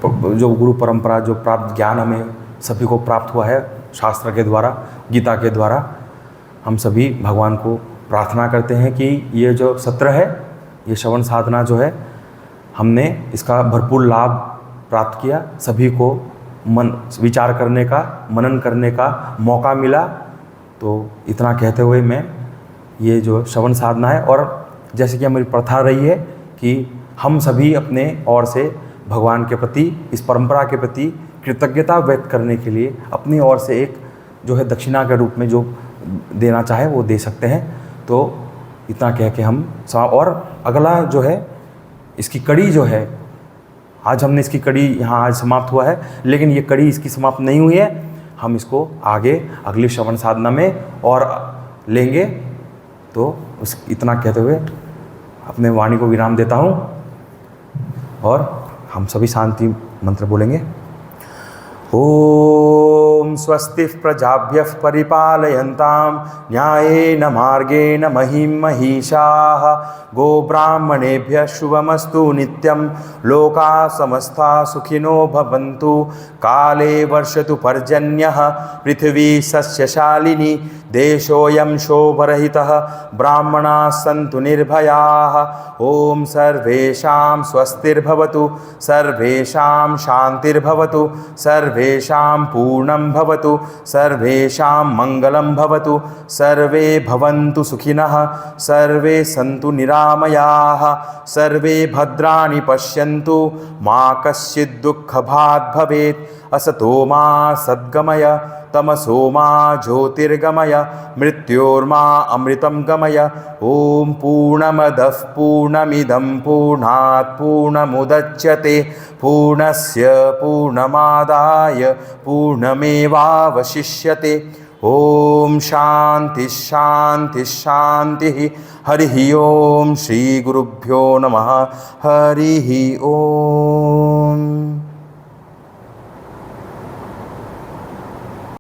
जो गुरु परंपरा जो प्राप्त ज्ञान हमें सभी को प्राप्त हुआ है शास्त्र के द्वारा, गीता के द्वारा, हम सभी भगवान को प्रार्थना करते हैं कि ये जो सत्र है, ये श्रवण साधना जो है, हमने इसका भरपूर लाभ प्राप्त किया। सभी को विचार करने का, मनन करने का मौका मिला। तो इतना कहते हुए मैं ये जो श्रवण साधना है, और जैसे कि हमारी प्रथा रही है कि हम सभी अपने ओर से भगवान के प्रति, इस परंपरा के प्रति कृतज्ञता व्यक्त करने के लिए अपनी ओर से एक जो है दक्षिणा के रूप में जो देना चाहे वो दे सकते हैं। तो इतना कह के हम और अगला जो है इसकी कड़ी जो है, आज हमने इसकी कड़ी यहाँ आज समाप्त हुआ है, लेकिन ये कड़ी इसकी समाप्त नहीं हुई है। हम इसको आगे अगली श्रवण साधना में और लेंगे। तो इतना कहते हुए अपने वाणी को विराम देता हूँ, और हम सभी शांति मंत्र बोलेंगे। ओम स्वस्ति प्रजाभ्यः परिपालयन्तां न्यायेन मार्गेण महीं महिषाः गोब्राह्मणेभ्यः शुभमस्तु नित्यं लोकाः समस्ताः सुखिनो भवन्तु काले वर्षतु पर्जन्यः पृथिवी सस्यशालिनी देशोऽयं शोभरहितः ब्राह्मणाः सन्तु निर्भयाः। ओम सर्वेषां स्वस्तिर्भवतु सर्वेषां शान्तिर्भवतु सर्वेषां पूर्णं भवतु सर्वेषां मङ्गलं भवतु सर्वे भवन्तु सुखिनः सर्वे सन्तु निरामयाः सर्वे भद्राणि पश्यन्तु मा कश्चित् दुःखभाग् भवेत्। असतो मा सद्गमय तमसो मा ज्योतिर्गमय मृत्योर्मा अमृतं गमय। ओम पूर्णमदः पूर्णमिदं पूर्णात् पूर्णमुदच्यते पूर्णस्य पूर्णमादाय पूर्णमेवावशिष्यते। मेवावशिष्यते। ओम शांति शांति शांति। हरि ओम। श्री गुरुभ्यो नमः। हरि ओम।